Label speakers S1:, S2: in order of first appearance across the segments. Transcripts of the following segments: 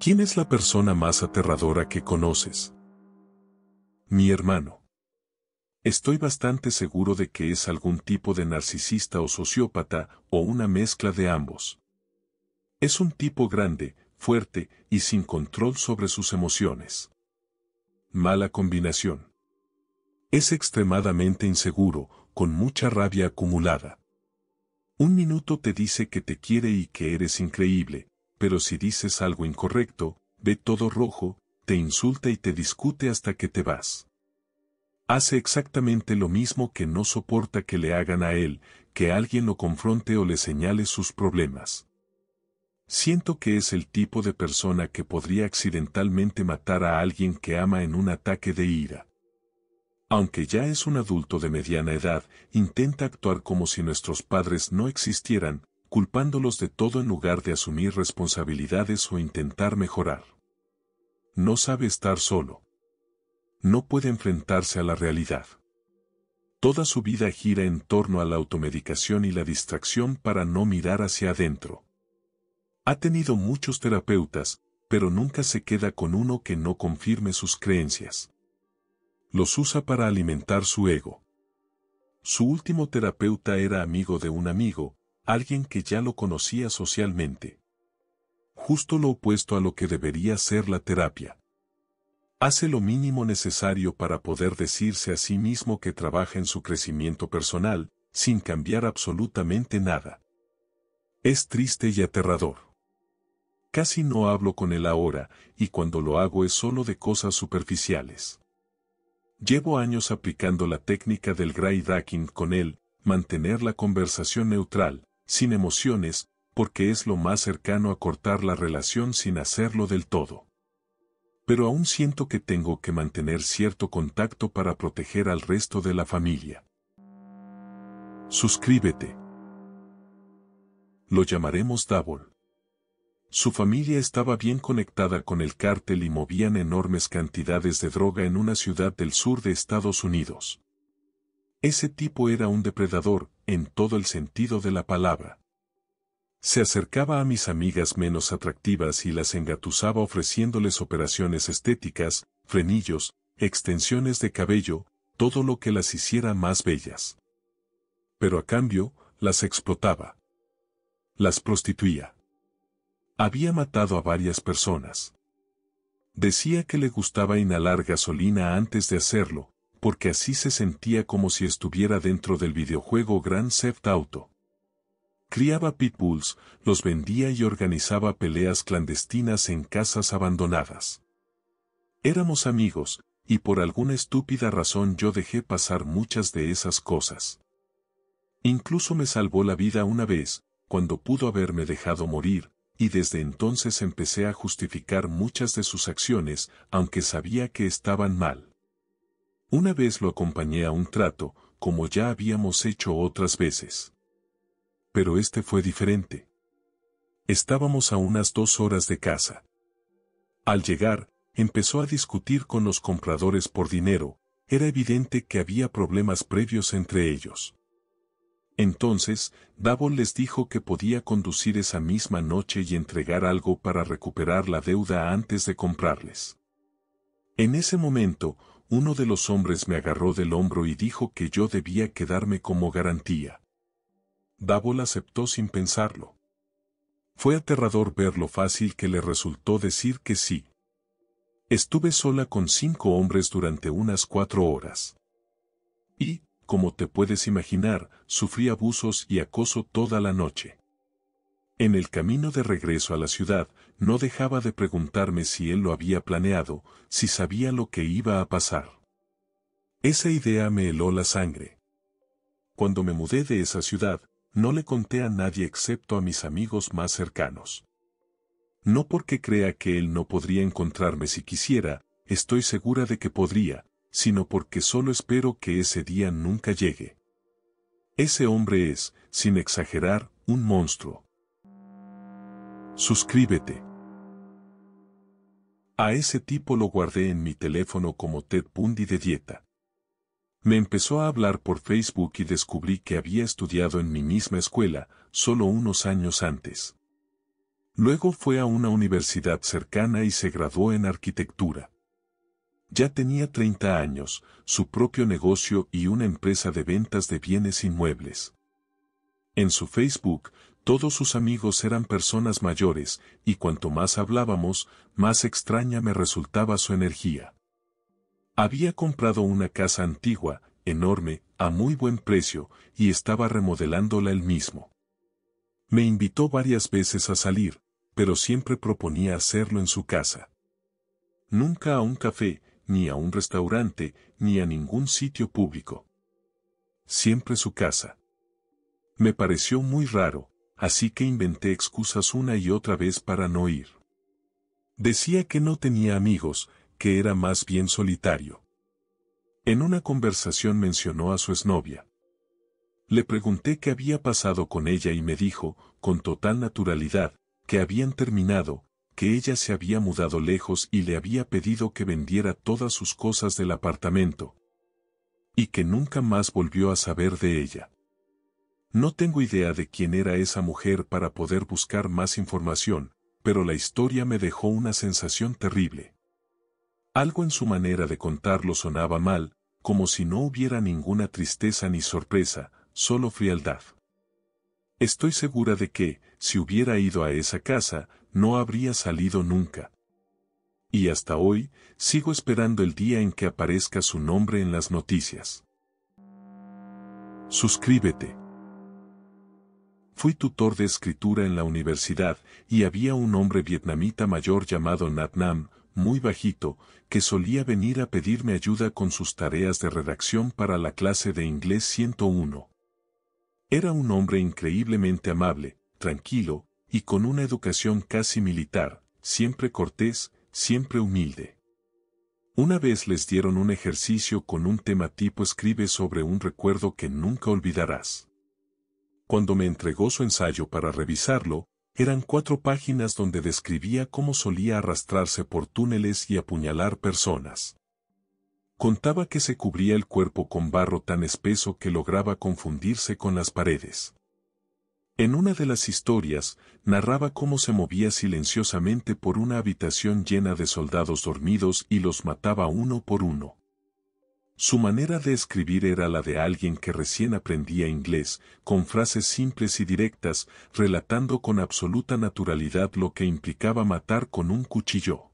S1: ¿Quién es la persona más aterradora que conoces? Mi hermano. Estoy bastante seguro de que es algún tipo de narcisista o sociópata, o una mezcla de ambos. Es un tipo grande, fuerte y sin control sobre sus emociones. Mala combinación. Es extremadamente inseguro, con mucha rabia acumulada. Un minuto te dice que te quiere y que eres increíble, pero si dices algo incorrecto, ve todo rojo, te insulta y te discute hasta que te vas. Hace exactamente lo mismo que no soporta que le hagan a él, que alguien lo confronte o le señale sus problemas. Siento que es el tipo de persona que podría accidentalmente matar a alguien que ama en un ataque de ira. Aunque ya es un adulto de mediana edad, intenta actuar como si nuestros padres no existieran, culpándolos de todo en lugar de asumir responsabilidades o intentar mejorar. No sabe estar solo. No puede enfrentarse a la realidad. Toda su vida gira en torno a la automedicación y la distracción para no mirar hacia adentro. Ha tenido muchos terapeutas, pero nunca se queda con uno que no confirme sus creencias. Los usa para alimentar su ego. Su último terapeuta era amigo de un amigo, alguien que ya lo conocía socialmente. Justo lo opuesto a lo que debería ser la terapia. Hace lo mínimo necesario para poder decirse a sí mismo que trabaja en su crecimiento personal, sin cambiar absolutamente nada. Es triste y aterrador. Casi no hablo con él ahora, y cuando lo hago es solo de cosas superficiales. Llevo años aplicando la técnica del Grey-Racking con él, mantener la conversación neutral, sin emociones, porque es lo más cercano a cortar la relación sin hacerlo del todo. Pero aún siento que tengo que mantener cierto contacto para proteger al resto de la familia. Suscríbete. Lo llamaremos Double. Su familia estaba bien conectada con el cártel y movían enormes cantidades de droga en una ciudad del sur de Estados Unidos. Ese tipo era un depredador, en todo el sentido de la palabra. Se acercaba a mis amigas menos atractivas y las engatusaba ofreciéndoles operaciones estéticas, frenillos, extensiones de cabello, todo lo que las hiciera más bellas. Pero a cambio, las explotaba. Las prostituía. Había matado a varias personas. Decía que le gustaba inhalar gasolina antes de hacerlo, porque así se sentía como si estuviera dentro del videojuego Grand Theft Auto. Criaba pitbulls, los vendía y organizaba peleas clandestinas en casas abandonadas. Éramos amigos, y por alguna estúpida razón yo dejé pasar muchas de esas cosas. Incluso me salvó la vida una vez, cuando pudo haberme dejado morir, y desde entonces empecé a justificar muchas de sus acciones, aunque sabía que estaban mal. Una vez lo acompañé a un trato, como ya habíamos hecho otras veces. Pero este fue diferente. Estábamos a unas 2 horas de casa. Al llegar, empezó a discutir con los compradores por dinero, era evidente que había problemas previos entre ellos. Entonces, Double les dijo que podía conducir esa misma noche y entregar algo para recuperar la deuda antes de comprarles. En ese momento, uno de los hombres me agarró del hombro y dijo que yo debía quedarme como garantía. Double aceptó sin pensarlo. Fue aterrador ver lo fácil que le resultó decir que sí. Estuve sola con 5 hombres durante unas 4 horas. Y, como te puedes imaginar, sufrí abusos y acoso toda la noche. En el camino de regreso a la ciudad, no dejaba de preguntarme si él lo había planeado, si sabía lo que iba a pasar. Esa idea me heló la sangre. Cuando me mudé de esa ciudad, no le conté a nadie excepto a mis amigos más cercanos. No porque crea que él no podría encontrarme si quisiera, estoy segura de que podría, sino porque solo espero que ese día nunca llegue. Ese hombre es, sin exagerar, un monstruo. Suscríbete. A ese tipo lo guardé en mi teléfono como Ted Bundy de dieta. Me empezó a hablar por Facebook y descubrí que había estudiado en mi misma escuela, solo unos años antes. Luego fue a una universidad cercana y se graduó en arquitectura. Ya tenía 30 años, su propio negocio y una empresa de ventas de bienes inmuebles. En su Facebook, todos sus amigos eran personas mayores, y cuanto más hablábamos, más extraña me resultaba su energía. Había comprado una casa antigua, enorme, a muy buen precio, y estaba remodelándola él mismo. Me invitó varias veces a salir, pero siempre proponía hacerlo en su casa. Nunca a un café, ni a un restaurante, ni a ningún sitio público. Siempre su casa. Me pareció muy raro, así que inventé excusas una y otra vez para no ir. Decía que no tenía amigos, que era más bien solitario. En una conversación mencionó a su exnovia. Le pregunté qué había pasado con ella y me dijo, con total naturalidad, que habían terminado, que ella se había mudado lejos y le había pedido que vendiera todas sus cosas del apartamento. Y que nunca más volvió a saber de ella. No tengo idea de quién era esa mujer para poder buscar más información, pero la historia me dejó una sensación terrible. Algo en su manera de contarlo sonaba mal, como si no hubiera ninguna tristeza ni sorpresa, solo frialdad. Estoy segura de que, si hubiera ido a esa casa, no habría salido nunca. Y hasta hoy, sigo esperando el día en que aparezca su nombre en las noticias. Suscríbete. Fui tutor de escritura en la universidad, y había un hombre vietnamita mayor llamado Nat Nam, muy bajito, que solía venir a pedirme ayuda con sus tareas de redacción para la clase de inglés 101. Era un hombre increíblemente amable, tranquilo, y con una educación casi militar, siempre cortés, siempre humilde. Una vez les dieron un ejercicio con un tema tipo escribe sobre un recuerdo que nunca olvidarás. Cuando me entregó su ensayo para revisarlo, eran 4 páginas donde describía cómo solía arrastrarse por túneles y apuñalar personas. Contaba que se cubría el cuerpo con barro tan espeso que lograba confundirse con las paredes. En una de las historias, narraba cómo se movía silenciosamente por una habitación llena de soldados dormidos y los mataba uno por uno. Su manera de escribir era la de alguien que recién aprendía inglés, con frases simples y directas, relatando con absoluta naturalidad lo que implicaba matar con un cuchillo.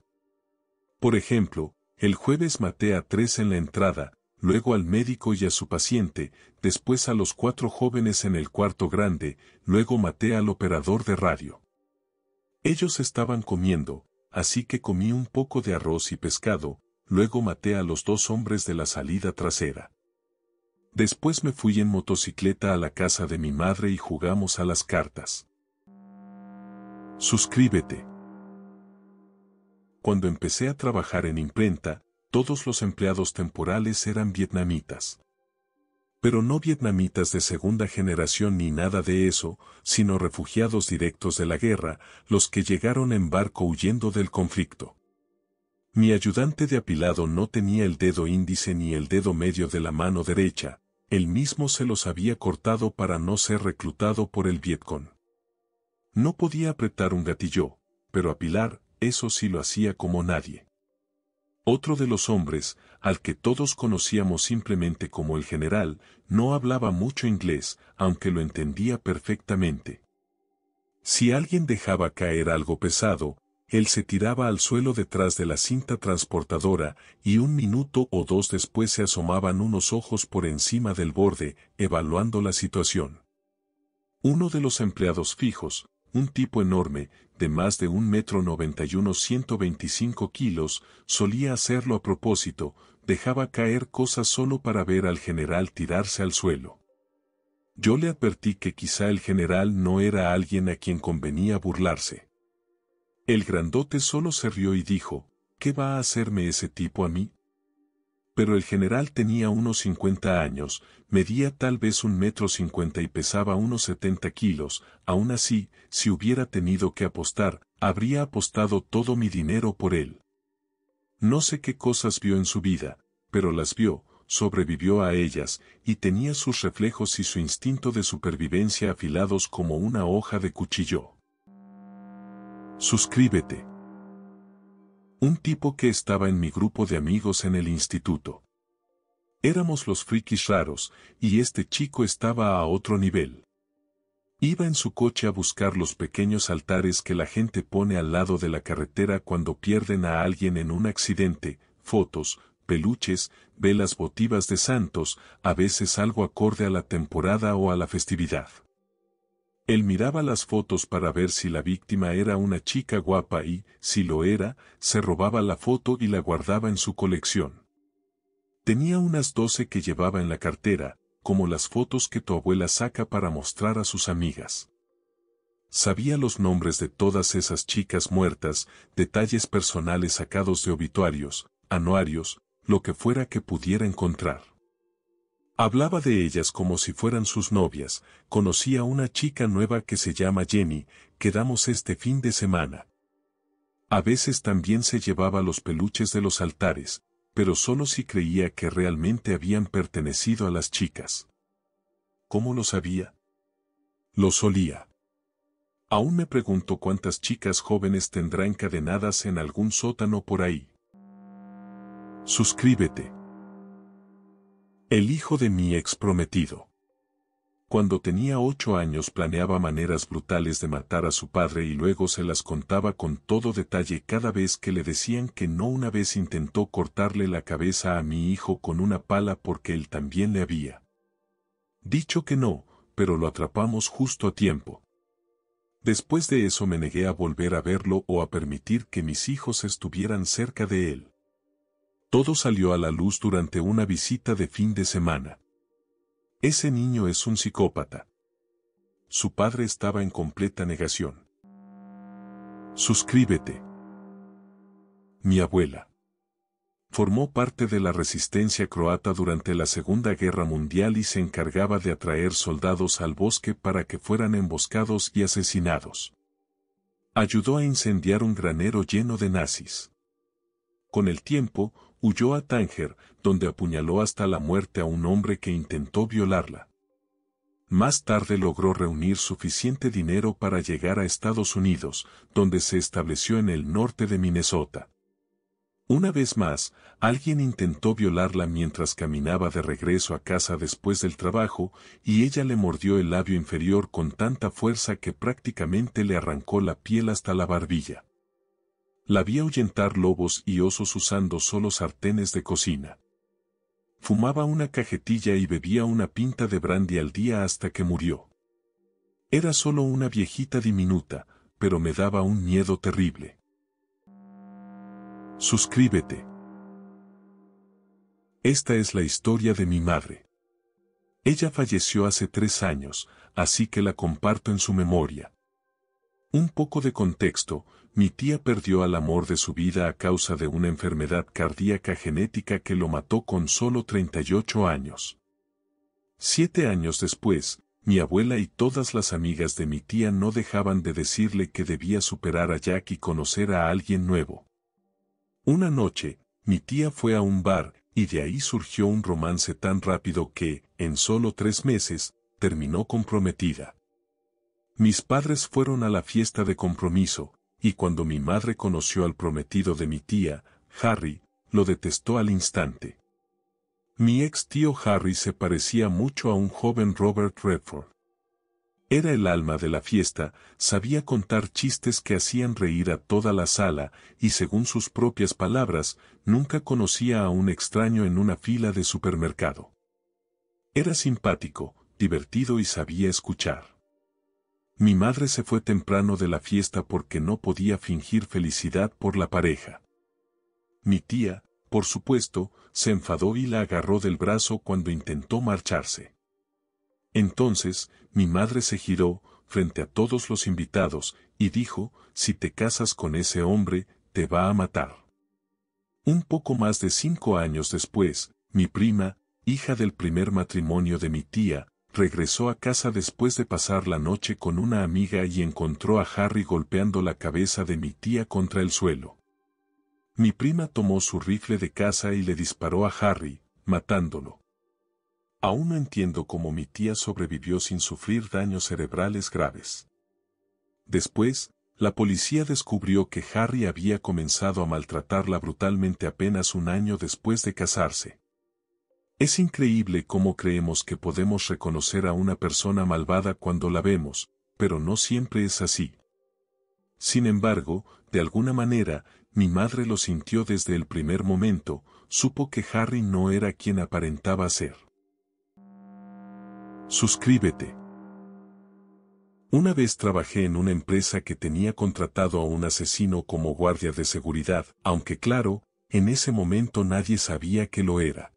S1: Por ejemplo, el jueves maté a 3 en la entrada, luego al médico y a su paciente, después a los 4 jóvenes en el cuarto grande, luego maté al operador de radio. Ellos estaban comiendo, así que comí un poco de arroz y pescado, luego maté a los 2 hombres de la salida trasera. Después me fui en motocicleta a la casa de mi madre y jugamos a las cartas. Suscríbete. Cuando empecé a trabajar en imprenta, todos los empleados temporales eran vietnamitas. Pero no vietnamitas de segunda generación ni nada de eso, sino refugiados directos de la guerra, los que llegaron en barco huyendo del conflicto. Mi ayudante de apilado no tenía el dedo índice ni el dedo medio de la mano derecha, él mismo se los había cortado para no ser reclutado por el Vietcong. No podía apretar un gatillo, pero apilar, eso sí lo hacía como nadie. Otro de los hombres, al que todos conocíamos simplemente como el general, no hablaba mucho inglés, aunque lo entendía perfectamente. Si alguien dejaba caer algo pesado, él se tiraba al suelo detrás de la cinta transportadora, y 1 minuto o 2 después se asomaban unos ojos por encima del borde, evaluando la situación. Uno de los empleados fijos, un tipo enorme, de más de 1,91 m 125 kilos, solía hacerlo a propósito, dejaba caer cosas solo para ver al general tirarse al suelo. Yo le advertí que quizá el general no era alguien a quien convenía burlarse. El grandote solo se rió y dijo, ¿qué va a hacerme ese tipo a mí? Pero el general tenía unos 50 años, medía tal vez 1,50 m y pesaba unos 70 kilos, aún así, si hubiera tenido que apostar, habría apostado todo mi dinero por él. No sé qué cosas vio en su vida, pero las vio, sobrevivió a ellas, y tenía sus reflejos y su instinto de supervivencia afilados como una hoja de cuchillo. Suscríbete. Un tipo que estaba en mi grupo de amigos en el instituto. Éramos los frikis raros, y este chico estaba a otro nivel. Iba en su coche a buscar los pequeños altares que la gente pone al lado de la carretera cuando pierden a alguien en un accidente, fotos, peluches, velas votivas de santos, a veces algo acorde a la temporada o a la festividad. Él miraba las fotos para ver si la víctima era una chica guapa y, si lo era, se robaba la foto y la guardaba en su colección. Tenía unas 12 que llevaba en la cartera, como las fotos que tu abuela saca para mostrar a sus amigas. Sabía los nombres de todas esas chicas muertas, detalles personales sacados de obituarios, anuarios, lo que fuera que pudiera encontrar. Hablaba de ellas como si fueran sus novias. Conocí a una chica nueva que se llama Jenny, quedamos este fin de semana. A veces también se llevaba los peluches de los altares, pero solo si creía que realmente habían pertenecido a las chicas. ¿Cómo lo sabía? Lo solía. Aún me pregunto cuántas chicas jóvenes tendrá encadenadas en algún sótano por ahí. Suscríbete. El hijo de mi ex prometido. Cuando tenía 8 años planeaba maneras brutales de matar a su padre y luego se las contaba con todo detalle cada vez que le decían que no. Una vez intentó cortarle la cabeza a mi hijo con una pala porque él también le había dicho que no, pero lo atrapamos justo a tiempo. Después de eso me negué a volver a verlo o a permitir que mis hijos estuvieran cerca de él. Todo salió a la luz durante una visita de fin de semana. Ese niño es un psicópata. Su padre estaba en completa negación. Suscríbete. Mi abuela. Formó parte de la resistencia croata durante la Segunda Guerra Mundial y se encargaba de atraer soldados al bosque para que fueran emboscados y asesinados. Ayudó a incendiar un granero lleno de nazis. Con el tiempo, huyó a Tánger, donde apuñaló hasta la muerte a un hombre que intentó violarla. Más tarde logró reunir suficiente dinero para llegar a Estados Unidos, donde se estableció en el norte de Minnesota. Una vez más, alguien intentó violarla mientras caminaba de regreso a casa después del trabajo, y ella le mordió el labio inferior con tanta fuerza que prácticamente le arrancó la piel hasta la barbilla. La vi ahuyentar lobos y osos usando solo sartenes de cocina. Fumaba una cajetilla y bebía una pinta de brandy al día hasta que murió. Era solo una viejita diminuta, pero me daba un miedo terrible. Suscríbete. Esta es la historia de mi madre. Ella falleció hace 3 años, así que la comparto en su memoria. Un poco de contexto, mi tía perdió al amor de su vida a causa de una enfermedad cardíaca genética que lo mató con solo 38 años. 7 años después, mi abuela y todas las amigas de mi tía no dejaban de decirle que debía superar a Jack y conocer a alguien nuevo. Una noche, mi tía fue a un bar, y de ahí surgió un romance tan rápido que, en solo 3 meses, terminó comprometida. Mis padres fueron a la fiesta de compromiso, y cuando mi madre conoció al prometido de mi tía, Harry, lo detestó al instante. Mi ex tío Harry se parecía mucho a un joven Robert Redford. Era el alma de la fiesta, sabía contar chistes que hacían reír a toda la sala, y según sus propias palabras, nunca conocía a un extraño en una fila de supermercado. Era simpático, divertido y sabía escuchar. Mi madre se fue temprano de la fiesta porque no podía fingir felicidad por la pareja. Mi tía, por supuesto, se enfadó y la agarró del brazo cuando intentó marcharse. Entonces, mi madre se giró, frente a todos los invitados, y dijo, si te casas con ese hombre, te va a matar. Un poco más de 5 años después, mi prima, hija del primer matrimonio de mi tía, regresó a casa después de pasar la noche con una amiga y encontró a Harry golpeando la cabeza de mi tía contra el suelo. Mi prima tomó su rifle de caza y le disparó a Harry, matándolo. Aún no entiendo cómo mi tía sobrevivió sin sufrir daños cerebrales graves. Después, La policía descubrió que Harry había comenzado a maltratarla brutalmente apenas un año después de casarse. Es increíble cómo creemos que podemos reconocer a una persona malvada cuando la vemos, pero no siempre es así. Sin embargo, de alguna manera, mi madre lo sintió desde el primer momento, supo que Harry no era quien aparentaba ser. Suscríbete. Una vez trabajé en una empresa que tenía contratado a un asesino como guardia de seguridad, aunque claro, en ese momento nadie sabía que lo era.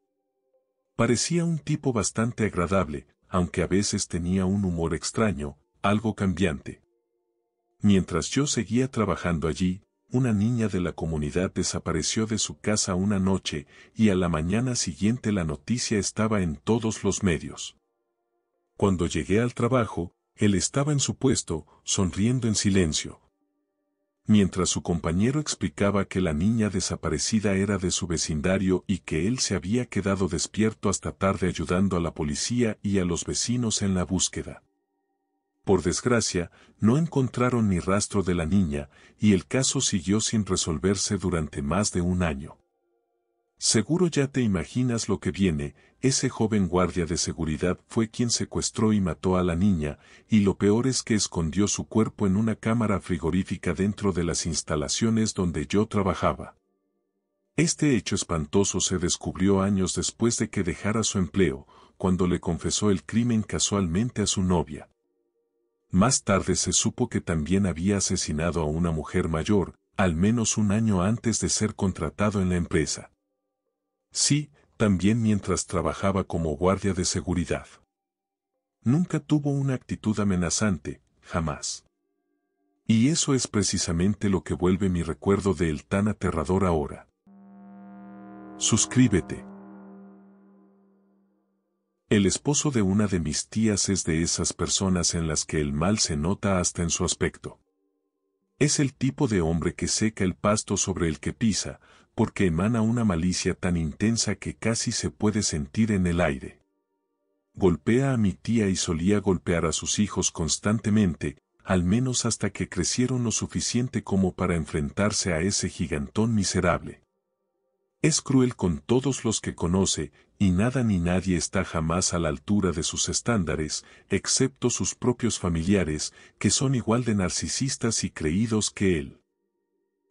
S1: Parecía un tipo bastante agradable, aunque a veces tenía un humor extraño, algo cambiante. Mientras yo seguía trabajando allí, una niña de la comunidad desapareció de su casa una noche, y a la mañana siguiente la noticia estaba en todos los medios. Cuando llegué al trabajo, él estaba en su puesto, sonriendo en silencio. Mientras su compañero explicaba que la niña desaparecida era de su vecindario y que él se había quedado despierto hasta tarde ayudando a la policía y a los vecinos en la búsqueda. Por desgracia, no encontraron ni rastro de la niña, y el caso siguió sin resolverse durante más de un año. Seguro ya te imaginas lo que viene, ese joven guardia de seguridad fue quien secuestró y mató a la niña, y lo peor es que escondió su cuerpo en una cámara frigorífica dentro de las instalaciones donde yo trabajaba. Este hecho espantoso se descubrió años después de que dejara su empleo, cuando le confesó el crimen casualmente a su novia. Más tarde se supo que también había asesinado a una mujer mayor, al menos un año antes de ser contratado en la empresa. Sí, también mientras trabajaba como guardia de seguridad. Nunca tuvo una actitud amenazante, jamás. Y eso es precisamente lo que vuelve mi recuerdo de él tan aterrador ahora. Suscríbete. El esposo de una de mis tías es de esas personas en las que el mal se nota hasta en su aspecto. Es el tipo de hombre que seca el pasto sobre el que pisa, porque emana una malicia tan intensa que casi se puede sentir en el aire. Golpea a mi tía y solía golpear a sus hijos constantemente, al menos hasta que crecieron lo suficiente como para enfrentarse a ese gigantón miserable. Es cruel con todos los que conoce, y nada ni nadie está jamás a la altura de sus estándares, excepto sus propios familiares, que son igual de narcisistas y creídos que él.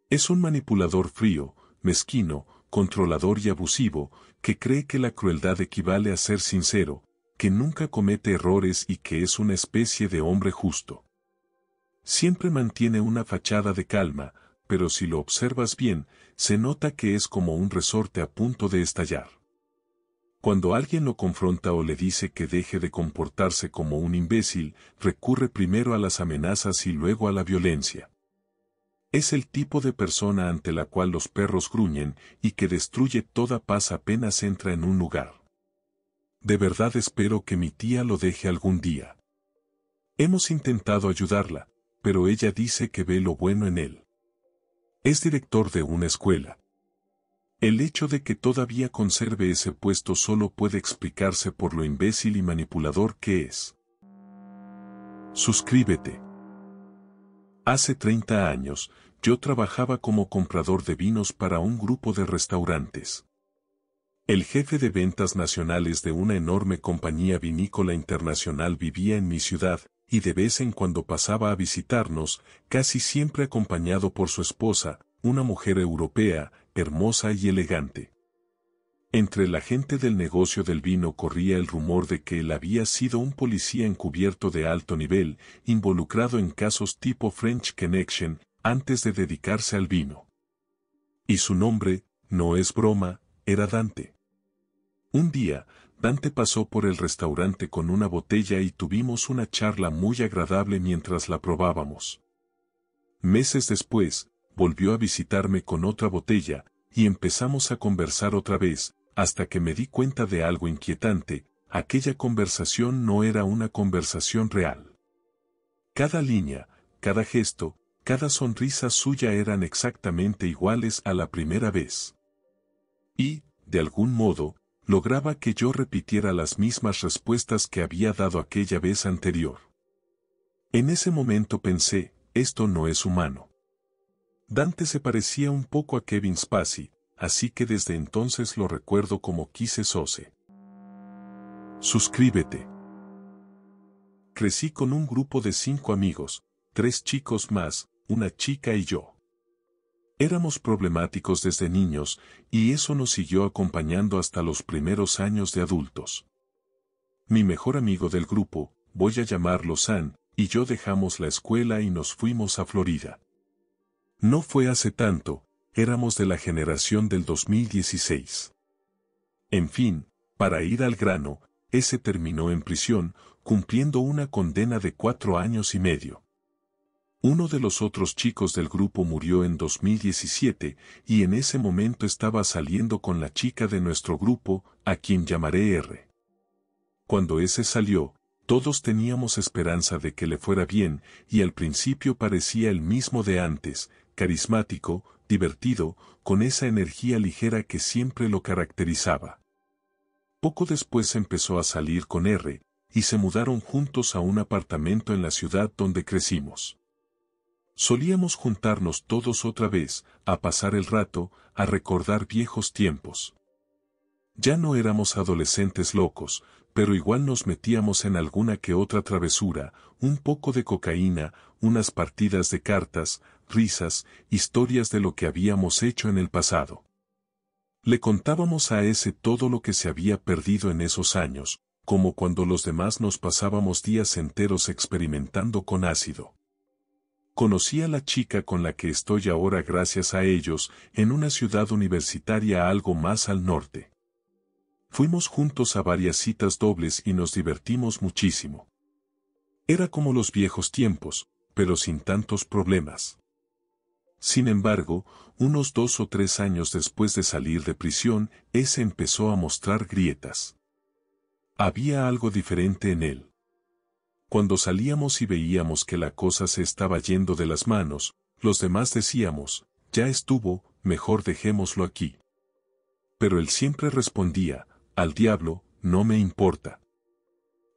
S1: Es un manipulador frío, mezquino, controlador y abusivo, que cree que la crueldad equivale a ser sincero, que nunca comete errores y que es una especie de hombre justo. Siempre mantiene una fachada de calma, pero si lo observas bien, se nota que es como un resorte a punto de estallar. Cuando alguien lo confronta o le dice que deje de comportarse como un imbécil, recurre primero a las amenazas y luego a la violencia. Es el tipo de persona ante la cual los perros gruñen y que destruye toda paz apenas entra en un lugar. De verdad espero que mi tía lo deje algún día. Hemos intentado ayudarla, pero ella dice que ve lo bueno en él. Es director de una escuela. El hecho de que todavía conserve ese puesto solo puede explicarse por lo imbécil y manipulador que es. Suscríbete. Hace 30 años, yo trabajaba como comprador de vinos para un grupo de restaurantes. El jefe de ventas nacionales de una enorme compañía vinícola internacional vivía en mi ciudad, y de vez en cuando pasaba a visitarnos, casi siempre acompañado por su esposa, una mujer europea, hermosa y elegante. Entre la gente del negocio del vino corría el rumor de que él había sido un policía encubierto de alto nivel, involucrado en casos tipo French Connection, antes de dedicarse al vino. Y su nombre, no es broma, era Dante. Un día, Dante pasó por el restaurante con una botella y tuvimos una charla muy agradable mientras la probábamos. Meses después, volvió a visitarme con otra botella, y empezamos a conversar otra vez, hasta que me di cuenta de algo inquietante: aquella conversación no era una conversación real. Cada línea, cada gesto, cada sonrisa suya eran exactamente iguales a la primera vez. Y, de algún modo, lograba que yo repitiera las mismas respuestas que había dado aquella vez anterior. En ese momento pensé, esto no es humano. Dante se parecía un poco a Kevin Spacey, así que desde entonces lo recuerdo como Quise Sose. Suscríbete. Crecí con un grupo de 5 amigos, 3 chicos más, una chica y yo. Éramos problemáticos desde niños, y eso nos siguió acompañando hasta los primeros años de adultos. Mi mejor amigo del grupo, voy a llamarlo San, y yo dejamos la escuela y nos fuimos a Florida. No fue hace tanto, éramos de la generación del 2016. En fin, para ir al grano, ese terminó en prisión, cumpliendo una condena de 4 años y medio. Uno de los otros chicos del grupo murió en 2017, y en ese momento estaba saliendo con la chica de nuestro grupo, a quien llamaré R. Cuando ese salió, todos teníamos esperanza de que le fuera bien, y al principio parecía el mismo de antes, carismático, divertido, con esa energía ligera que siempre lo caracterizaba. Poco después empezó a salir con R, y se mudaron juntos a un apartamento en la ciudad donde crecimos. Solíamos juntarnos todos otra vez, a pasar el rato, a recordar viejos tiempos. Ya no éramos adolescentes locos, pero igual nos metíamos en alguna que otra travesura, un poco de cocaína, unas partidas de cartas, risas, historias de lo que habíamos hecho en el pasado. Le contábamos a ese todo lo que se había perdido en esos años, como cuando los demás nos pasábamos días enteros experimentando con ácido. Conocí a la chica con la que estoy ahora gracias a ellos, en una ciudad universitaria algo más al norte. Fuimos juntos a varias citas dobles y nos divertimos muchísimo. Era como los viejos tiempos, pero sin tantos problemas. Sin embargo, unos 2 o 3 años después de salir de prisión, ese empezó a mostrar grietas. Había algo diferente en él. Cuando salíamos y veíamos que la cosa se estaba yendo de las manos, los demás decíamos, ya estuvo, mejor dejémoslo aquí. Pero él siempre respondía, al diablo, no me importa.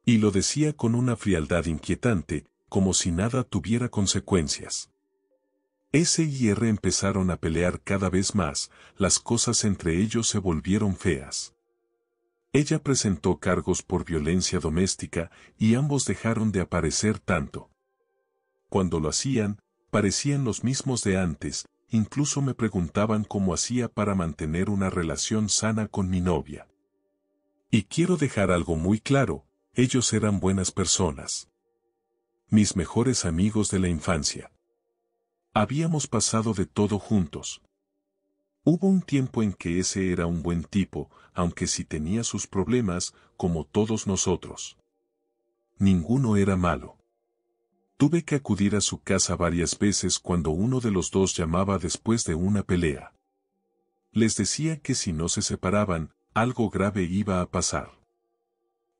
S1: Y lo decía con una frialdad inquietante, como si nada tuviera consecuencias. S y R empezaron a pelear cada vez más, las cosas entre ellos se volvieron feas. Ella presentó cargos por violencia doméstica y ambos dejaron de aparecer tanto. Cuando lo hacían, parecían los mismos de antes, incluso me preguntaban cómo hacía para mantener una relación sana con mi novia. Y quiero dejar algo muy claro, ellos eran buenas personas. Mis mejores amigos de la infancia. Habíamos pasado de todo juntos. Hubo un tiempo en que ese era un buen tipo, aunque sí tenía sus problemas, como todos nosotros. Ninguno era malo. Tuve que acudir a su casa varias veces cuando uno de los dos llamaba después de una pelea. Les decía que si no se separaban, algo grave iba a pasar.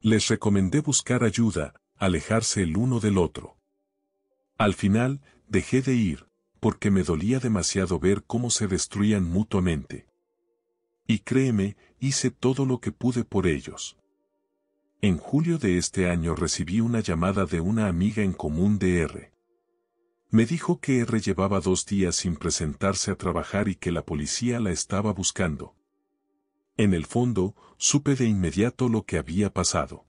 S1: Les recomendé buscar ayuda, alejarse el uno del otro. Al final, dejé de ir, porque me dolía demasiado ver cómo se destruían mutuamente. Y créeme, hice todo lo que pude por ellos. En julio de este año recibí una llamada de una amiga en común de R. Me dijo que R llevaba 2 días sin presentarse a trabajar y que la policía la estaba buscando. En el fondo, supe de inmediato lo que había pasado.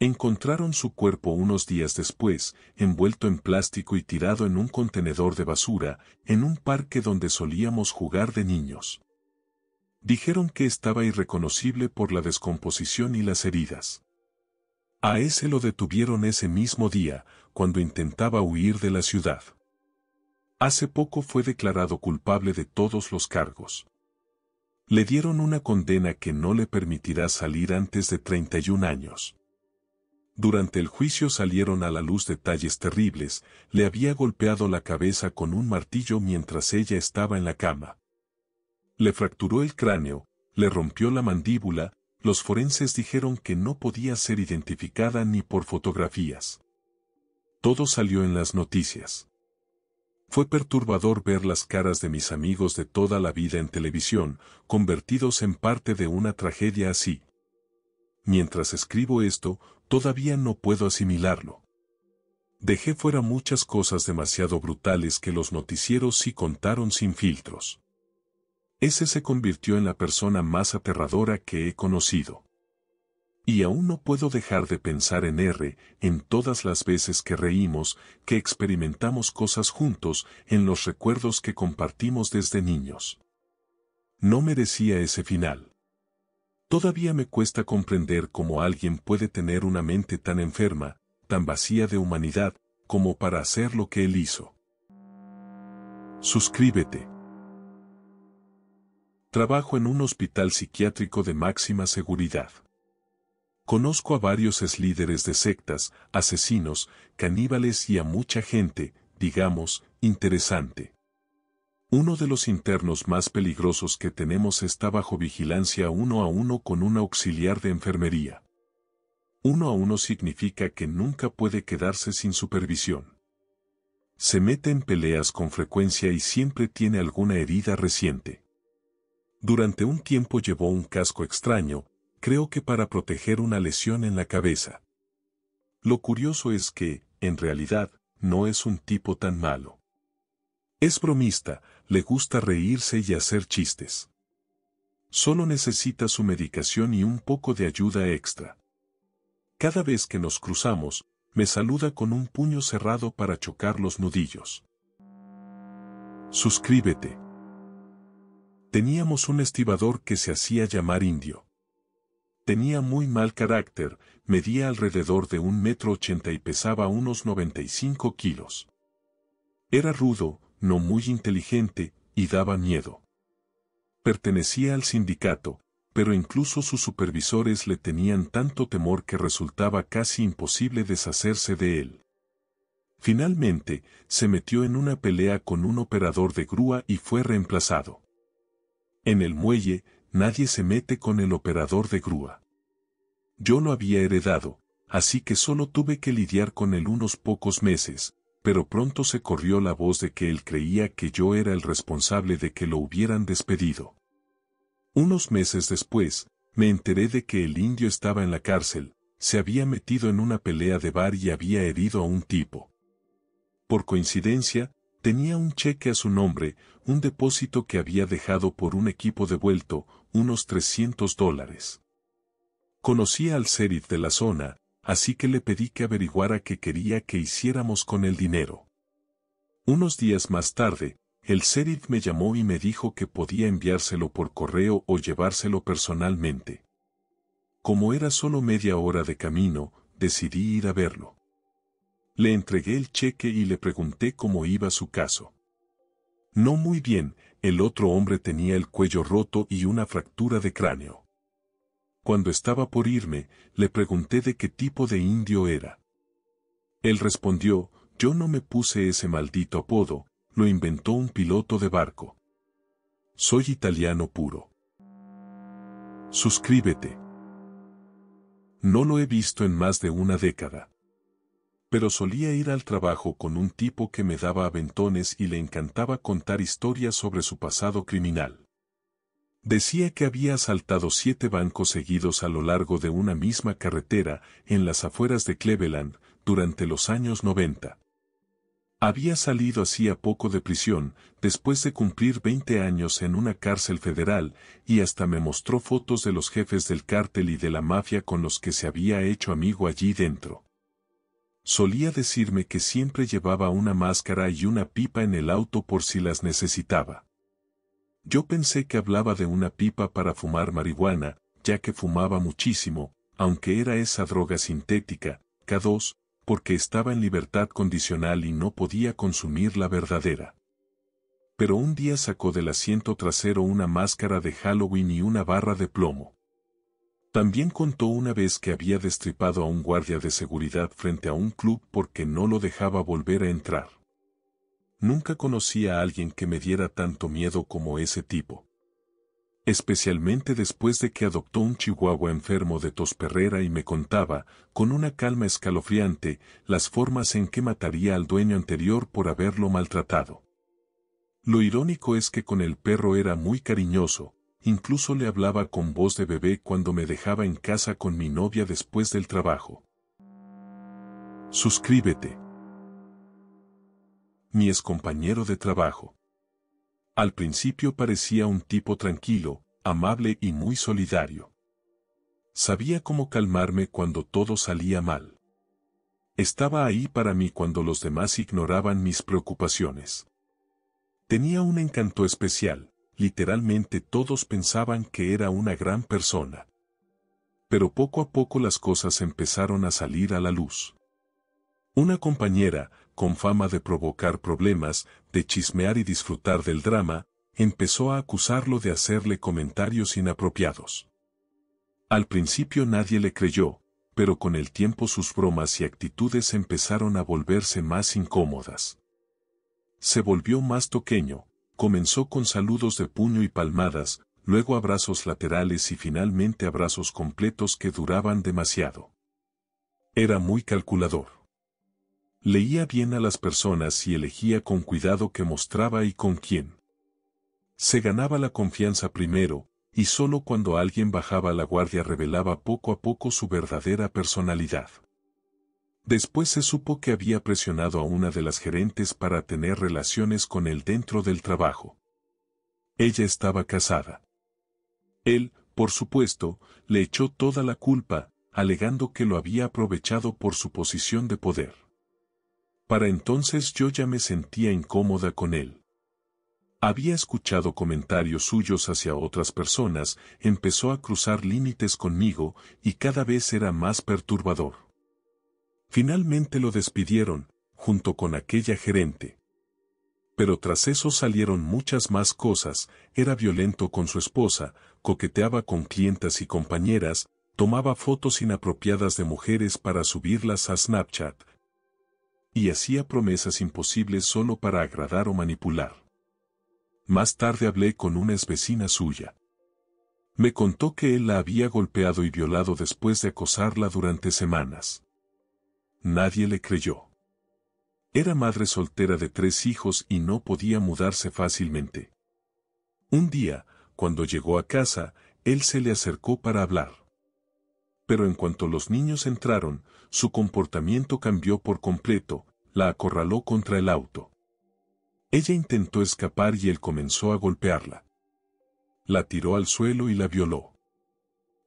S1: Encontraron su cuerpo unos días después, envuelto en plástico y tirado en un contenedor de basura, en un parque donde solíamos jugar de niños. Dijeron que estaba irreconocible por la descomposición y las heridas. A ese lo detuvieron ese mismo día, cuando intentaba huir de la ciudad. Hace poco fue declarado culpable de todos los cargos. Le dieron una condena que no le permitirá salir antes de 31 años. Durante el juicio salieron a la luz detalles terribles, le había golpeado la cabeza con un martillo mientras ella estaba en la cama. Le fracturó el cráneo, le rompió la mandíbula, los forenses dijeron que no podía ser identificada ni por fotografías. Todo salió en las noticias. Fue perturbador ver las caras de mis amigos de toda la vida en televisión, convertidos en parte de una tragedia así. Mientras escribo esto, todavía no puedo asimilarlo. Dejé fuera muchas cosas demasiado brutales que los noticieros sí contaron sin filtros. Ese se convirtió en la persona más aterradora que he conocido. Y aún no puedo dejar de pensar en R, en todas las veces que reímos, que experimentamos cosas juntos, en los recuerdos que compartimos desde niños. No merecía ese final. Todavía me cuesta comprender cómo alguien puede tener una mente tan enferma, tan vacía de humanidad, como para hacer lo que él hizo. Suscríbete. Trabajo en un hospital psiquiátrico de máxima seguridad. Conozco a varios líderes de sectas, asesinos, caníbales y a mucha gente, digamos, interesante. Uno de los internos más peligrosos que tenemos está bajo vigilancia 1 a 1 con un auxiliar de enfermería. 1 a 1 significa que nunca puede quedarse sin supervisión. Se mete en peleas con frecuencia y siempre tiene alguna herida reciente. Durante un tiempo llevó un casco extraño, creo que para proteger una lesión en la cabeza. Lo curioso es que, en realidad, no es un tipo tan malo. Es bromista, le gusta reírse y hacer chistes. Solo necesita su medicación y un poco de ayuda extra. Cada vez que nos cruzamos, me saluda con un puño cerrado para chocar los nudillos. Suscríbete. Teníamos un estibador que se hacía llamar Indio. Tenía muy mal carácter, medía alrededor de 1,80 m y pesaba unos 95 kilos. Era rudo, no muy inteligente, y daba miedo. Pertenecía al sindicato, pero incluso sus supervisores le tenían tanto temor que resultaba casi imposible deshacerse de él. Finalmente, se metió en una pelea con un operador de grúa y fue reemplazado. En el muelle, nadie se mete con el operador de grúa. Yo lo había heredado, así que solo tuve que lidiar con él unos pocos meses, pero pronto se corrió la voz de que él creía que yo era el responsable de que lo hubieran despedido. Unos meses después, me enteré de que el indio estaba en la cárcel, se había metido en una pelea de bar y había herido a un tipo. Por coincidencia, tenía un cheque a su nombre, un depósito que había dejado por un equipo devuelto, unos $300. Conocía al sheriff de la zona, así que le pedí que averiguara qué quería que hiciéramos con el dinero. Unos días más tarde, el sheriff me llamó y me dijo que podía enviárselo por correo o llevárselo personalmente. Como era solo media hora de camino, decidí ir a verlo. Le entregué el cheque y le pregunté cómo iba su caso. No muy bien, el otro hombre tenía el cuello roto y una fractura de cráneo. Cuando estaba por irme, le pregunté de qué tipo de indio era. Él respondió, yo no me puse ese maldito apodo, lo inventó un piloto de barco. Soy italiano puro. Suscríbete. No lo he visto en más de una década. Pero solía ir al trabajo con un tipo que me daba aventones y le encantaba contar historias sobre su pasado criminal. Decía que había asaltado 7 bancos seguidos a lo largo de una misma carretera, en las afueras de Cleveland, durante los años 90. Había salido hacía poco de prisión, después de cumplir 20 años en una cárcel federal, y hasta me mostró fotos de los jefes del cártel y de la mafia con los que se había hecho amigo allí dentro. Solía decirme que siempre llevaba una máscara y una pipa en el auto por si las necesitaba. Yo pensé que hablaba de una pipa para fumar marihuana, ya que fumaba muchísimo, aunque era esa droga sintética, K2, porque estaba en libertad condicional y no podía consumir la verdadera. Pero un día sacó del asiento trasero una máscara de Halloween y una barra de plomo. También contó una vez que había destripado a un guardia de seguridad frente a un club porque no lo dejaba volver a entrar. Nunca conocí a alguien que me diera tanto miedo como ese tipo. Especialmente después de que adoptó un chihuahua enfermo de tos perrera y me contaba, con una calma escalofriante, las formas en que mataría al dueño anterior por haberlo maltratado. Lo irónico es que con el perro era muy cariñoso, incluso le hablaba con voz de bebé cuando me dejaba en casa con mi novia después del trabajo. Suscríbete. mi excompañero de trabajo. Al principio parecía un tipo tranquilo, amable y muy solidario. Sabía cómo calmarme cuando todo salía mal. Estaba ahí para mí cuando los demás ignoraban mis preocupaciones. Tenía un encanto especial, literalmente todos pensaban que era una gran persona. Pero poco a poco las cosas empezaron a salir a la luz. Una compañera, con fama de provocar problemas, de chismear y disfrutar del drama, empezó a acusarlo de hacerle comentarios inapropiados. Al principio nadie le creyó, pero con el tiempo sus bromas y actitudes empezaron a volverse más incómodas. Se volvió más toqueño, comenzó con saludos de puño y palmadas, luego abrazos laterales y finalmente abrazos completos que duraban demasiado. Era muy calculador. Leía bien a las personas y elegía con cuidado qué mostraba y con quién. Se ganaba la confianza primero, y solo cuando alguien bajaba la guardia revelaba poco a poco su verdadera personalidad. Después se supo que había presionado a una de las gerentes para tener relaciones con él dentro del trabajo. Ella estaba casada. Él, por supuesto, le echó toda la culpa, alegando que lo había aprovechado por su posición de poder. Para entonces yo ya me sentía incómoda con él. Había escuchado comentarios suyos hacia otras personas, empezó a cruzar límites conmigo y cada vez era más perturbador. Finalmente lo despidieron, junto con aquella gerente. Pero tras eso salieron muchas más cosas, era violento con su esposa, coqueteaba con clientas y compañeras, tomaba fotos inapropiadas de mujeres para subirlas a Snapchat. Y hacía promesas imposibles solo para agradar o manipular. Más tarde hablé con una exvecina suya. Me contó que él la había golpeado y violado después de acosarla durante semanas. Nadie le creyó. Era madre soltera de 3 hijos y no podía mudarse fácilmente. Un día, cuando llegó a casa, él se le acercó para hablar. Pero en cuanto los niños entraron, su comportamiento cambió por completo, la acorraló contra el auto. Ella intentó escapar y él comenzó a golpearla. La tiró al suelo y la violó.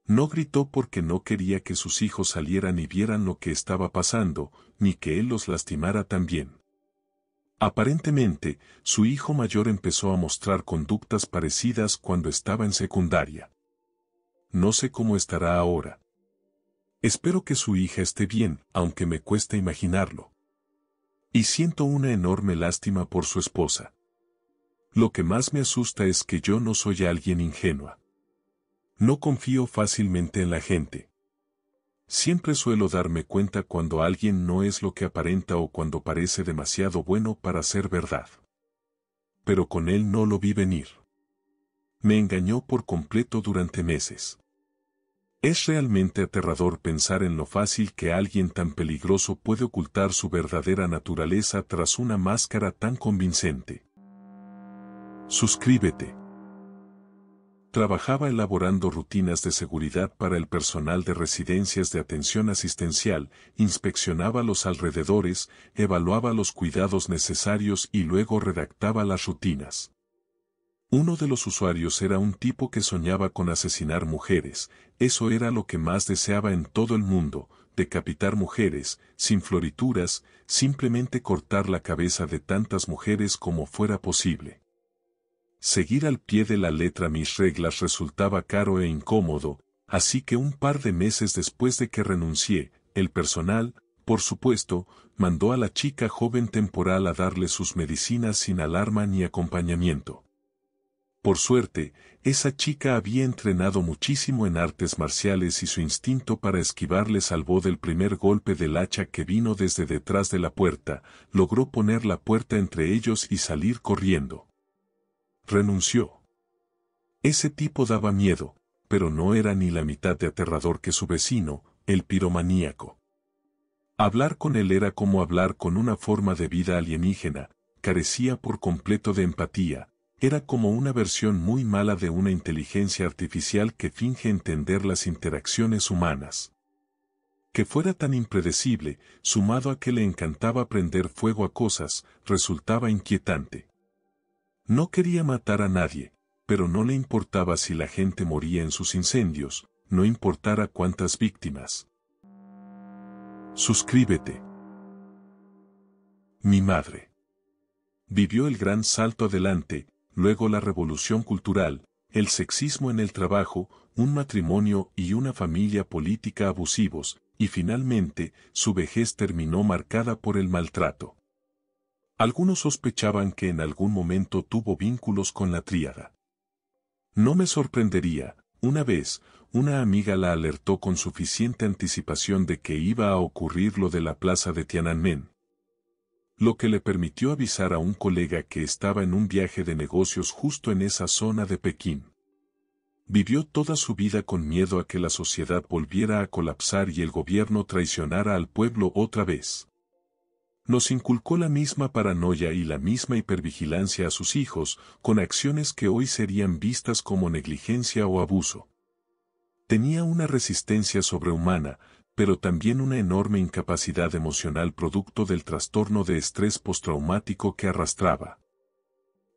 S1: No gritó porque no quería que sus hijos salieran y vieran lo que estaba pasando, ni que él los lastimara también. Aparentemente, su hijo mayor empezó a mostrar conductas parecidas cuando estaba en secundaria. No sé cómo estará ahora. Espero que su hija esté bien, aunque me cuesta imaginarlo. Y siento una enorme lástima por su esposa. Lo que más me asusta es que yo no soy alguien ingenua. No confío fácilmente en la gente. Siempre suelo darme cuenta cuando alguien no es lo que aparenta o cuando parece demasiado bueno para ser verdad. Pero con él no lo vi venir. Me engañó por completo durante meses. Es realmente aterrador pensar en lo fácil que alguien tan peligroso puede ocultar su verdadera naturaleza tras una máscara tan convincente. Suscríbete. Trabajaba elaborando rutinas de seguridad para el personal de residencias de atención asistencial, inspeccionaba los alrededores, evaluaba los cuidados necesarios y luego redactaba las rutinas. Uno de los usuarios era un tipo que soñaba con asesinar mujeres, eso era lo que más deseaba en todo el mundo, decapitar mujeres, sin florituras, simplemente cortar la cabeza de tantas mujeres como fuera posible. Seguir al pie de la letra mis reglas resultaba caro e incómodo, así que un par de meses después de que renuncié, el personal, por supuesto, mandó a la chica joven temporal a darle sus medicinas sin alarma ni acompañamiento. Por suerte, esa chica había entrenado muchísimo en artes marciales y su instinto para esquivar le salvó del primer golpe del hacha que vino desde detrás de la puerta, logró poner la puerta entre ellos y salir corriendo. Renunció. Ese tipo daba miedo, pero no era ni la mitad de aterrador que su vecino, el piromaníaco. Hablar con él era como hablar con una forma de vida alienígena, carecía por completo de empatía, era como una versión muy mala de una inteligencia artificial que finge entender las interacciones humanas. Que fuera tan impredecible, sumado a que le encantaba prender fuego a cosas, resultaba inquietante. No quería matar a nadie, pero no le importaba si la gente moría en sus incendios, no importara cuántas víctimas. Suscríbete. Mi madre vivió el gran salto adelante, luego la revolución cultural, el sexismo en el trabajo, un matrimonio y una familia política abusivos, y finalmente, su vejez terminó marcada por el maltrato. Algunos sospechaban que en algún momento tuvo vínculos con la tríada. No me sorprendería, una vez, una amiga la alertó con suficiente anticipación de que iba a ocurrir lo de la plaza de Tiananmen, lo que le permitió avisar a un colega que estaba en un viaje de negocios justo en esa zona de Pekín. Vivió toda su vida con miedo a que la sociedad volviera a colapsar y el gobierno traicionara al pueblo otra vez. Nos inculcó la misma paranoia y la misma hipervigilancia a sus hijos, con acciones que hoy serían vistas como negligencia o abuso. Tenía una resistencia sobrehumana, pero también una enorme incapacidad emocional producto del trastorno de estrés postraumático que arrastraba.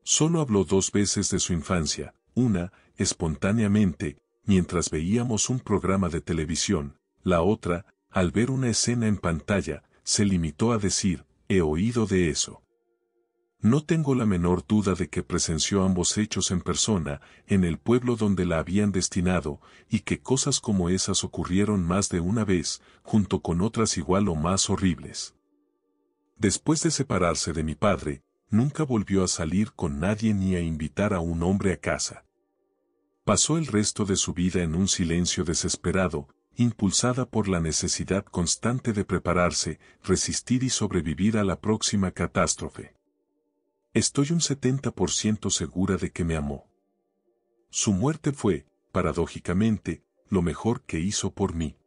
S1: Solo habló 2 veces de su infancia, una, espontáneamente, mientras veíamos un programa de televisión, la otra, al ver una escena en pantalla, se limitó a decir, he oído de eso. No tengo la menor duda de que presenció ambos hechos en persona, en el pueblo donde la habían destinado, y que cosas como esas ocurrieron más de una vez, junto con otras igual o más horribles. Después de separarse de mi padre, nunca volvió a salir con nadie ni a invitar a un hombre a casa. Pasó el resto de su vida en un silencio desesperado, impulsada por la necesidad constante de prepararse, resistir y sobrevivir a la próxima catástrofe. Estoy un 70% segura de que me amó. Su muerte fue, paradójicamente, lo mejor que hizo por mí.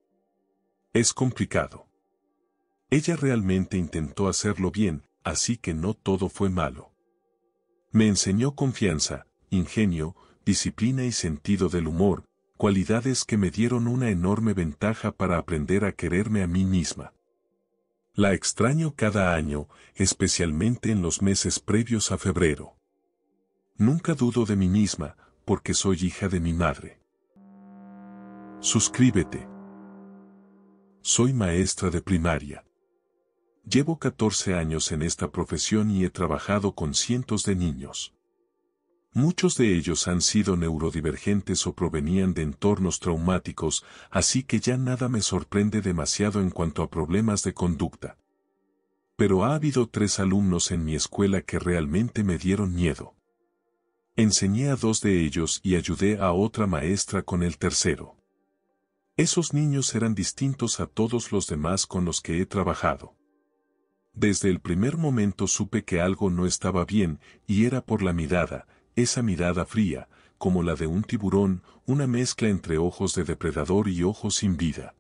S1: Es complicado. Ella realmente intentó hacerlo bien, así que no todo fue malo. Me enseñó confianza, ingenio, disciplina y sentido del humor, cualidades que me dieron una enorme ventaja para aprender a quererme a mí misma. La extraño cada año, especialmente en los meses previos a febrero. Nunca dudo de mí misma, porque soy hija de mi madre. Suscríbete. Soy maestra de primaria. Llevo 14 años en esta profesión y he trabajado con cientos de niños. Muchos de ellos han sido neurodivergentes o provenían de entornos traumáticos, así que ya nada me sorprende demasiado en cuanto a problemas de conducta. Pero ha habido 3 alumnos en mi escuela que realmente me dieron miedo. Enseñé a 2 de ellos y ayudé a otra maestra con el tercero. Esos niños eran distintos a todos los demás con los que he trabajado. Desde el primer momento supe que algo no estaba bien, y era por la mirada, esa mirada fría, como la de un tiburón, una mezcla entre ojos de depredador y ojos sin vida.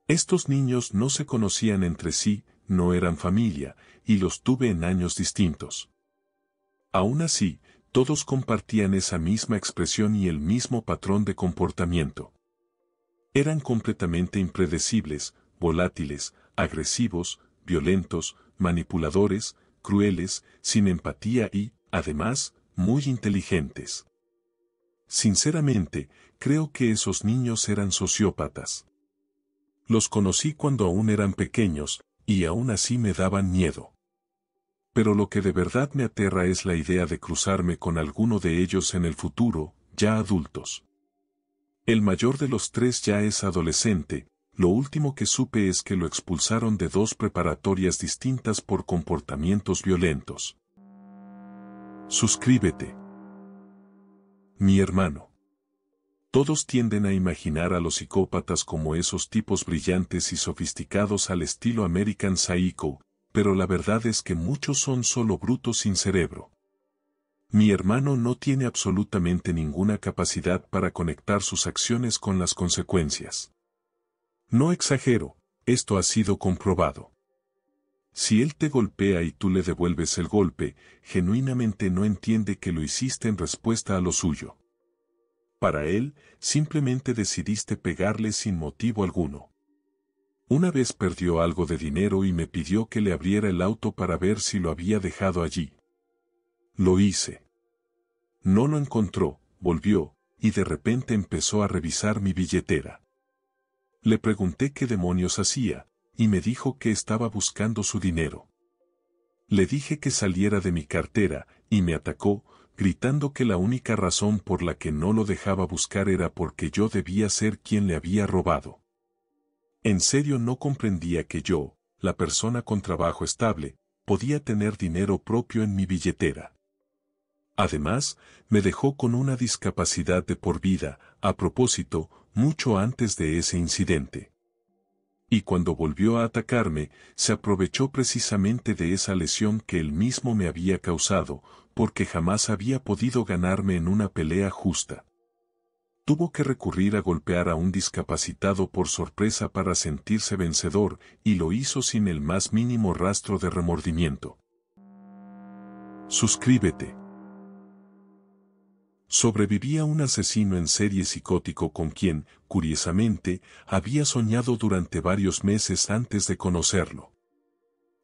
S1: Estos niños no se conocían entre sí, no eran familia, y los tuve en años distintos. Aún así, todos compartían esa misma expresión y el mismo patrón de comportamiento. Eran completamente impredecibles, volátiles, agresivos, violentos, manipuladores, crueles, sin empatía y, además, muy inteligentes. Sinceramente, creo que esos niños eran sociópatas. Los conocí cuando aún eran pequeños, y aún así me daban miedo. Pero lo que de verdad me aterra es la idea de cruzarme con alguno de ellos en el futuro, ya adultos. El mayor de los 3 ya es adolescente. Lo último que supe es que lo expulsaron de 2 preparatorias distintas por comportamientos violentos. Suscríbete. Mi hermano. Todos tienden a imaginar a los psicópatas como esos tipos brillantes y sofisticados al estilo American Psycho, pero la verdad es que muchos son solo brutos sin cerebro. Mi hermano no tiene absolutamente ninguna capacidad para conectar sus acciones con las consecuencias. No exagero, esto ha sido comprobado. Si él te golpea y tú le devuelves el golpe, genuinamente no entiende que lo hiciste en respuesta a lo suyo. Para él, simplemente decidiste pegarle sin motivo alguno. Una vez perdió algo de dinero y me pidió que le abriera el auto para ver si lo había dejado allí. Lo hice. No lo encontró, volvió, y de repente empezó a revisar mi billetera. Le pregunté qué demonios hacía, y me dijo que estaba buscando su dinero. Le dije que saliera de mi cartera, y me atacó, gritando que la única razón por la que no lo dejaba buscar era porque yo debía ser quien le había robado. En serio no comprendía que yo, la persona con trabajo estable, podía tener dinero propio en mi billetera. Además, me dejó con una discapacidad de por vida, a propósito, mucho antes de ese incidente. Y cuando volvió a atacarme, se aprovechó precisamente de esa lesión que él mismo me había causado, porque jamás había podido ganarme en una pelea justa. Tuvo que recurrir a golpear a un discapacitado por sorpresa para sentirse vencedor, y lo hizo sin el más mínimo rastro de remordimiento. Suscríbete. Sobrevivía un asesino en serie psicótico con quien, curiosamente, había soñado durante varios meses antes de conocerlo.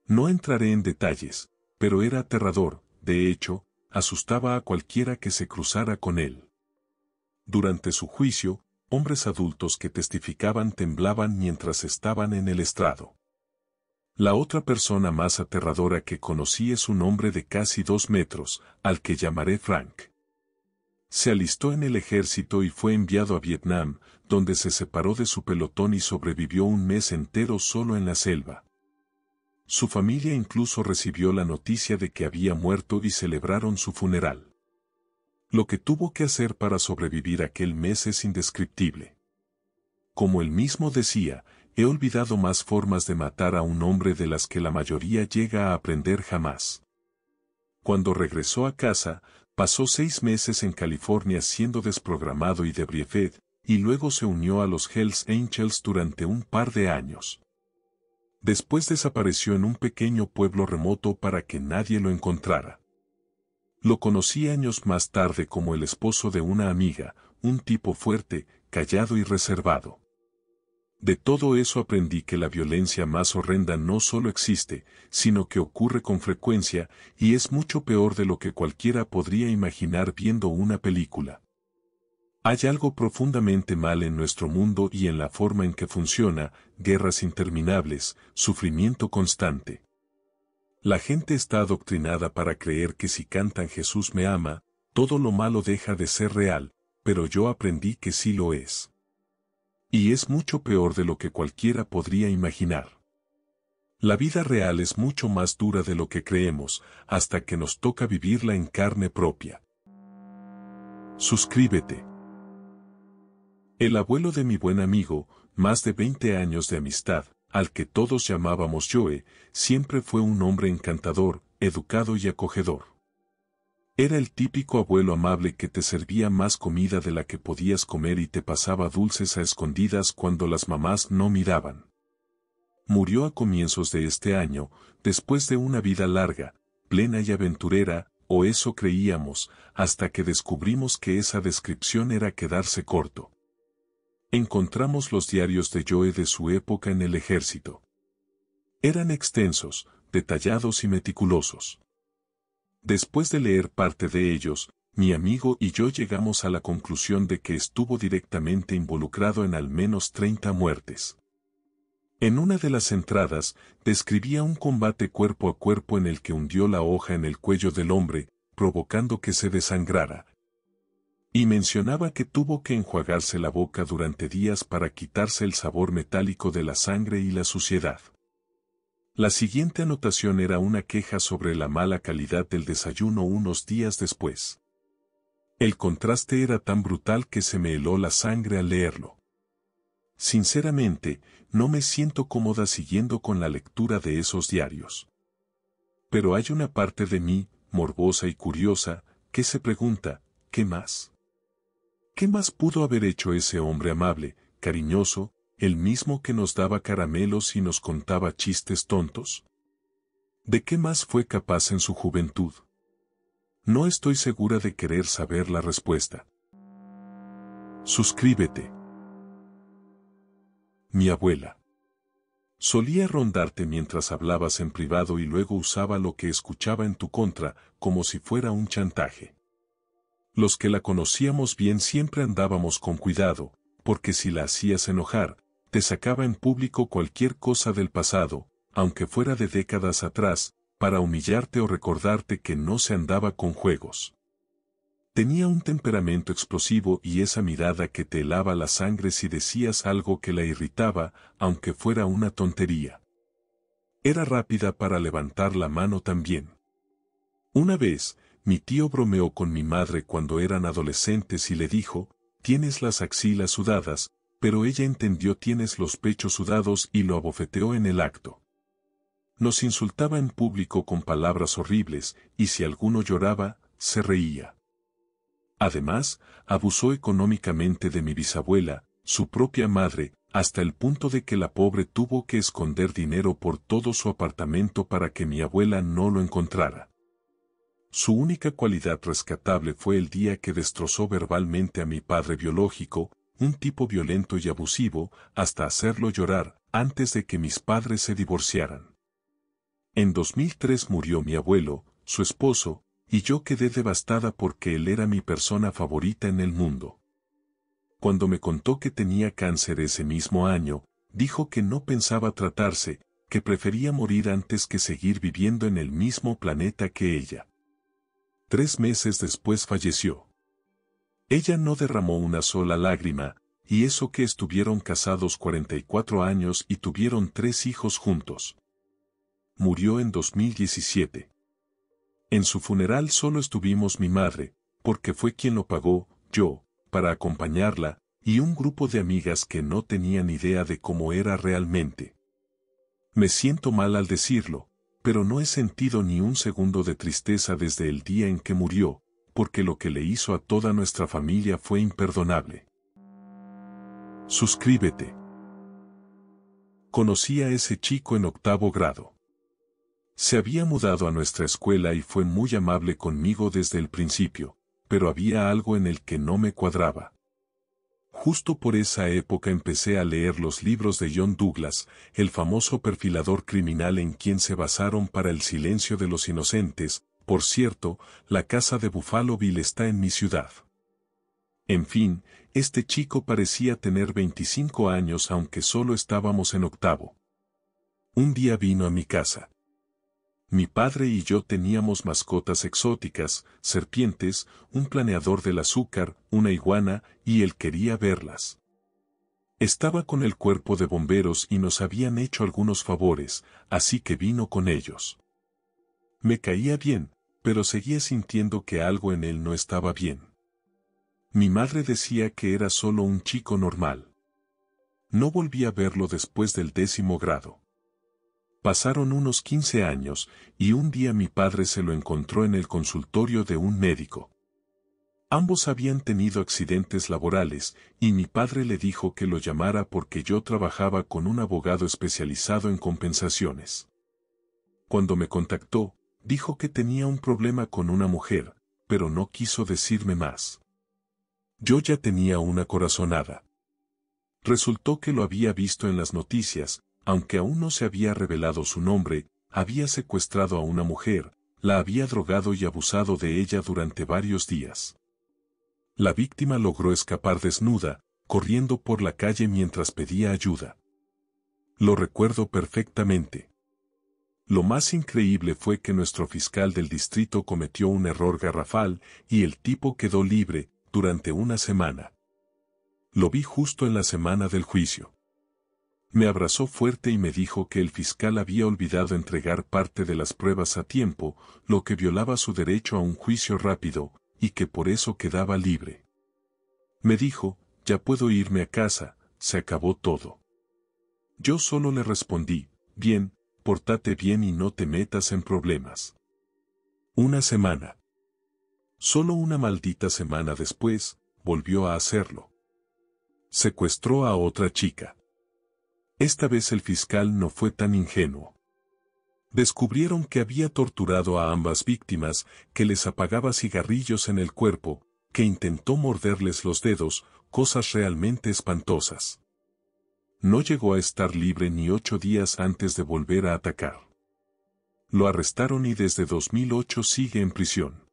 S1: No entraré en detalles, pero era aterrador, de hecho, asustaba a cualquiera que se cruzara con él. Durante su juicio, hombres adultos que testificaban temblaban mientras estaban en el estrado. La otra persona más aterradora que conocí es un hombre de casi 2 metros, al que llamaré Frank. Se alistó en el ejército y fue enviado a Vietnam, donde se separó de su pelotón y sobrevivió un mes entero solo en la selva. Su familia incluso recibió la noticia de que había muerto y celebraron su funeral. Lo que tuvo que hacer para sobrevivir aquel mes es indescriptible. Como él mismo decía, he olvidado más formas de matar a un hombre de las que la mayoría llega a aprender jamás. Cuando regresó a casa, pasó 6 meses en California siendo desprogramado y debriefed, y luego se unió a los Hells Angels durante un par de años. Después desapareció en un pequeño pueblo remoto para que nadie lo encontrara. Lo conocí años más tarde como el esposo de una amiga, un tipo fuerte, callado y reservado. De todo eso aprendí que la violencia más horrenda no solo existe, sino que ocurre con frecuencia, y es mucho peor de lo que cualquiera podría imaginar viendo una película. Hay algo profundamente mal en nuestro mundo y en la forma en que funciona, guerras interminables, sufrimiento constante. La gente está adoctrinada para creer que si cantan Jesús me ama, todo lo malo deja de ser real, pero yo aprendí que sí lo es. Y es mucho peor de lo que cualquiera podría imaginar. La vida real es mucho más dura de lo que creemos, hasta que nos toca vivirla en carne propia. Suscríbete. El abuelo de mi buen amigo, más de 20 años de amistad, al que todos llamábamos Joe, siempre fue un hombre encantador, educado y acogedor. Era el típico abuelo amable que te servía más comida de la que podías comer y te pasaba dulces a escondidas cuando las mamás no miraban. Murió a comienzos de este año, después de una vida larga, plena y aventurera, o eso creíamos, hasta que descubrimos que esa descripción era quedarse corto. Encontramos los diarios de Joe de su época en el ejército. Eran extensos, detallados y meticulosos. Después de leer parte de ellos, mi amigo y yo llegamos a la conclusión de que estuvo directamente involucrado en al menos 30 muertes. En una de las entradas, describía un combate cuerpo a cuerpo en el que hundió la hoja en el cuello del hombre, provocando que se desangrara. Y mencionaba que tuvo que enjuagarse la boca durante días para quitarse el sabor metálico de la sangre y la suciedad. La siguiente anotación era una queja sobre la mala calidad del desayuno unos días después. El contraste era tan brutal que se me heló la sangre al leerlo. Sinceramente, no me siento cómoda siguiendo con la lectura de esos diarios. Pero hay una parte de mí, morbosa y curiosa, que se pregunta, ¿qué más? ¿Qué más pudo haber hecho ese hombre amable, cariñoso, el mismo que nos daba caramelos y nos contaba chistes tontos? ¿De qué más fue capaz en su juventud? No estoy segura de querer saber la respuesta. Suscríbete. Mi abuela. Solía rondarte mientras hablabas en privado y luego usaba lo que escuchaba en tu contra, como si fuera un chantaje. Los que la conocíamos bien siempre andábamos con cuidado, porque si la hacías enojar, te sacaba en público cualquier cosa del pasado, aunque fuera de décadas atrás, para humillarte o recordarte que no se andaba con juegos. Tenía un temperamento explosivo y esa mirada que te helaba la sangre si decías algo que la irritaba, aunque fuera una tontería. Era rápida para levantar la mano también. Una vez, mi tío bromeó con mi madre cuando eran adolescentes y le dijo, «Tienes las axilas sudadas», pero ella entendió «tienes los pechos sudados» y lo abofeteó en el acto. Nos insultaba en público con palabras horribles, y si alguno lloraba, se reía. Además, abusó económicamente de mi bisabuela, su propia madre, hasta el punto de que la pobre tuvo que esconder dinero por todo su apartamento para que mi abuela no lo encontrara. Su única cualidad rescatable fue el día que destrozó verbalmente a mi padre biológico, un tipo violento y abusivo, hasta hacerlo llorar, antes de que mis padres se divorciaran. En 2003 murió mi abuelo, su esposo, y yo quedé devastada porque él era mi persona favorita en el mundo. Cuando me contó que tenía cáncer ese mismo año, dijo que no pensaba tratarse, que prefería morir antes que seguir viviendo en el mismo planeta que ella. 3 meses después falleció. Ella no derramó una sola lágrima, y eso que estuvieron casados 44 años y tuvieron 3 hijos juntos. Murió en 2017. En su funeral solo estuvimos mi madre, porque fue quien lo pagó, yo, para acompañarla, y un grupo de amigas que no tenían idea de cómo era realmente. Me siento mal al decirlo, pero no he sentido ni un segundo de tristeza desde el día en que murió, porque lo que le hizo a toda nuestra familia fue imperdonable. Suscríbete. Conocí a ese chico en 8º grado. Se había mudado a nuestra escuela y fue muy amable conmigo desde el principio, pero había algo en el que no me cuadraba. Justo por esa época empecé a leer los libros de John Douglas, el famoso perfilador criminal en quien se basaron para El silencio de los inocentes. Por cierto, la casa de Buffalo Bill está en mi ciudad. En fin, este chico parecía tener 25 años aunque solo estábamos en 8º. Un día vino a mi casa. Mi padre y yo teníamos mascotas exóticas, serpientes, un planeador del azúcar, una iguana, y él quería verlas. Estaba con el cuerpo de bomberos y nos habían hecho algunos favores, así que vino con ellos. Me caía bien, pero seguía sintiendo que algo en él no estaba bien. Mi madre decía que era solo un chico normal. No volví a verlo después del 10º grado. Pasaron unos 15 años, y un día mi padre se lo encontró en el consultorio de un médico. Ambos habían tenido accidentes laborales, y mi padre le dijo que lo llamara porque yo trabajaba con un abogado especializado en compensaciones. Cuando me contactó, dijo que tenía un problema con una mujer, pero no quiso decirme más. Yo ya tenía una corazonada. Resultó que lo había visto en las noticias. Aunque aún no se había revelado su nombre, había secuestrado a una mujer, la había drogado y abusado de ella durante varios días. La víctima logró escapar desnuda, corriendo por la calle mientras pedía ayuda. Lo recuerdo perfectamente. Lo más increíble fue que nuestro fiscal del distrito cometió un error garrafal y el tipo quedó libre durante una semana. Lo vi justo en la semana del juicio. Me abrazó fuerte y me dijo que el fiscal había olvidado entregar parte de las pruebas a tiempo, lo que violaba su derecho a un juicio rápido, y que por eso quedaba libre. Me dijo, ya puedo irme a casa, se acabó todo. Yo solo le respondí, bien, pórtate bien y no te metas en problemas. Una semana. Solo una maldita semana después, volvió a hacerlo. Secuestró a otra chica. Esta vez el fiscal no fue tan ingenuo. Descubrieron que había torturado a ambas víctimas, que les apagaba cigarrillos en el cuerpo, que intentó morderles los dedos, cosas realmente espantosas. No llegó a estar libre ni 8 días antes de volver a atacar. Lo arrestaron y desde 2008 sigue en prisión.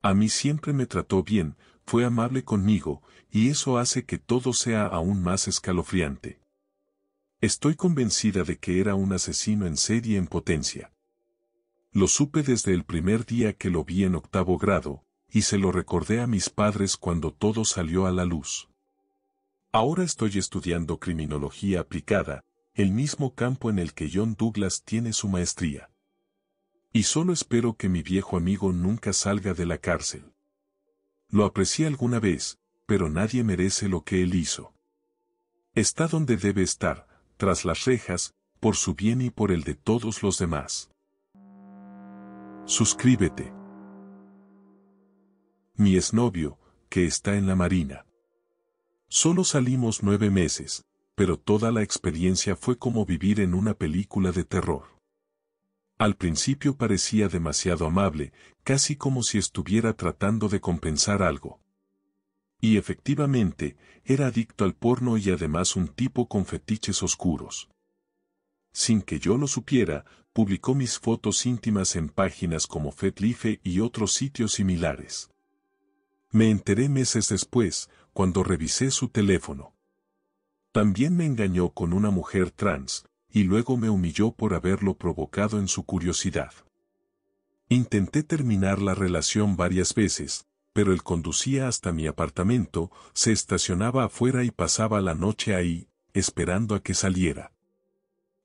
S1: A mí siempre me trató bien, fue amable conmigo, y eso hace que todo sea aún más escalofriante. Estoy convencida de que era un asesino en serie en potencia. Lo supe desde el primer día que lo vi en 8º grado, y se lo recordé a mis padres cuando todo salió a la luz. Ahora estoy estudiando criminología aplicada, el mismo campo en el que John Douglas tiene su maestría. Y solo espero que mi viejo amigo nunca salga de la cárcel. Lo aprecié alguna vez, pero nadie merece lo que él hizo. Está donde debe estar, tras las rejas, por su bien y por el de todos los demás. Suscríbete. Mi exnovio, que está en la Marina. Solo salimos 9 meses, pero toda la experiencia fue como vivir en una película de terror. Al principio parecía demasiado amable, casi como si estuviera tratando de compensar algo. Y efectivamente, era adicto al porno y además un tipo con fetiches oscuros. Sin que yo lo supiera, publicó mis fotos íntimas en páginas como FetLife y otros sitios similares. Me enteré meses después, cuando revisé su teléfono. También me engañó con una mujer trans, y luego me humilló por haberlo provocado en su curiosidad. Intenté terminar la relación varias veces, pero él conducía hasta mi apartamento, se estacionaba afuera y pasaba la noche ahí, esperando a que saliera.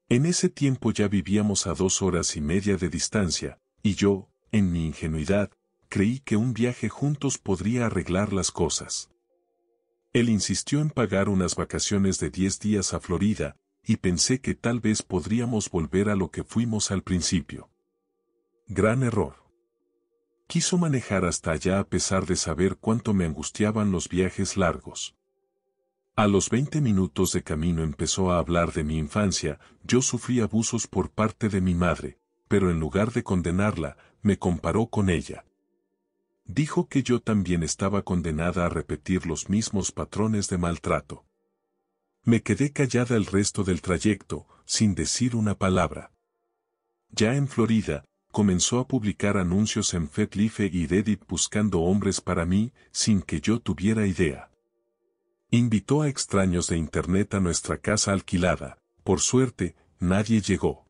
S1: En ese tiempo ya vivíamos a 2 horas y media de distancia, y yo, en mi ingenuidad, creí que un viaje juntos podría arreglar las cosas. Él insistió en pagar unas vacaciones de 10 días a Florida, y pensé que tal vez podríamos volver a lo que fuimos al principio. Gran error. Quiso manejar hasta allá a pesar de saber cuánto me angustiaban los viajes largos. A los 20 minutos de camino empezó a hablar de mi infancia. Yo sufrí abusos por parte de mi madre, pero en lugar de condenarla, me comparó con ella. Dijo que yo también estaba condenada a repetir los mismos patrones de maltrato. Me quedé callada el resto del trayecto, sin decir una palabra. Ya en Florida, comenzó a publicar anuncios en FetLife y Reddit buscando hombres para mí, sin que yo tuviera idea. Invitó a extraños de internet a nuestra casa alquilada. Por suerte, nadie llegó.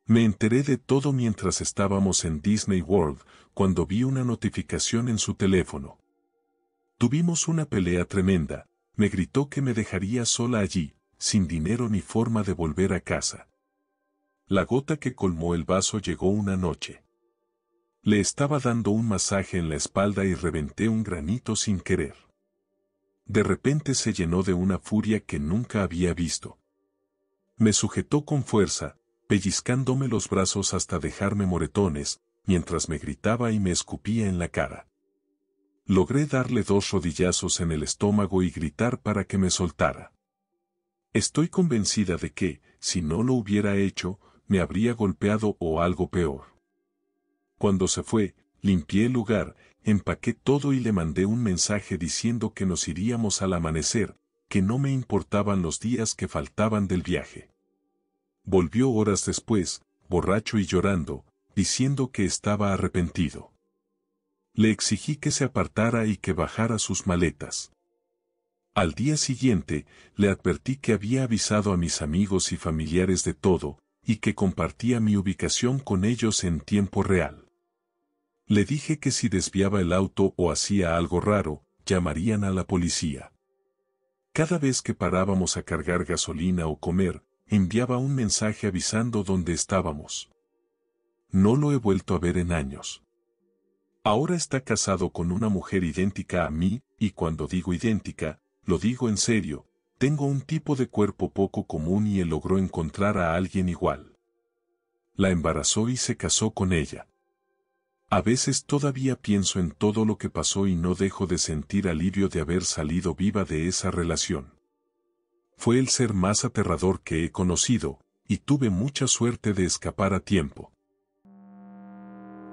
S1: Me enteré de todo mientras estábamos en Disney World, cuando vi una notificación en su teléfono. Tuvimos una pelea tremenda. Me gritó que me dejaría sola allí, sin dinero ni forma de volver a casa. La gota que colmó el vaso llegó una noche. Le estaba dando un masaje en la espalda y reventé un granito sin querer. De repente se llenó de una furia que nunca había visto. Me sujetó con fuerza, pellizcándome los brazos hasta dejarme moretones, mientras me gritaba y me escupía en la cara. Logré darle 2 rodillazos en el estómago y gritar para que me soltara. Estoy convencida de que, si no lo hubiera hecho, me habría golpeado o algo peor. Cuando se fue, limpié el lugar, empaqué todo y le mandé un mensaje diciendo que nos iríamos al amanecer, que no me importaban los días que faltaban del viaje. Volvió horas después, borracho y llorando, diciendo que estaba arrepentido. Le exigí que se apartara y que bajara sus maletas. Al día siguiente, le advertí que había avisado a mis amigos y familiares de todo, y que compartía mi ubicación con ellos en tiempo real. Le dije que si desviaba el auto o hacía algo raro, llamarían a la policía. Cada vez que parábamos a cargar gasolina o comer, enviaba un mensaje avisando dónde estábamos. No lo he vuelto a ver en años. Ahora está casado con una mujer idéntica a mí, y cuando digo idéntica, lo digo en serio, tengo un tipo de cuerpo poco común y él logró encontrar a alguien igual. La embarazó y se casó con ella. A veces todavía pienso en todo lo que pasó y no dejo de sentir alivio de haber salido viva de esa relación. Fue el ser más aterrador que he conocido, y tuve mucha suerte de escapar a tiempo.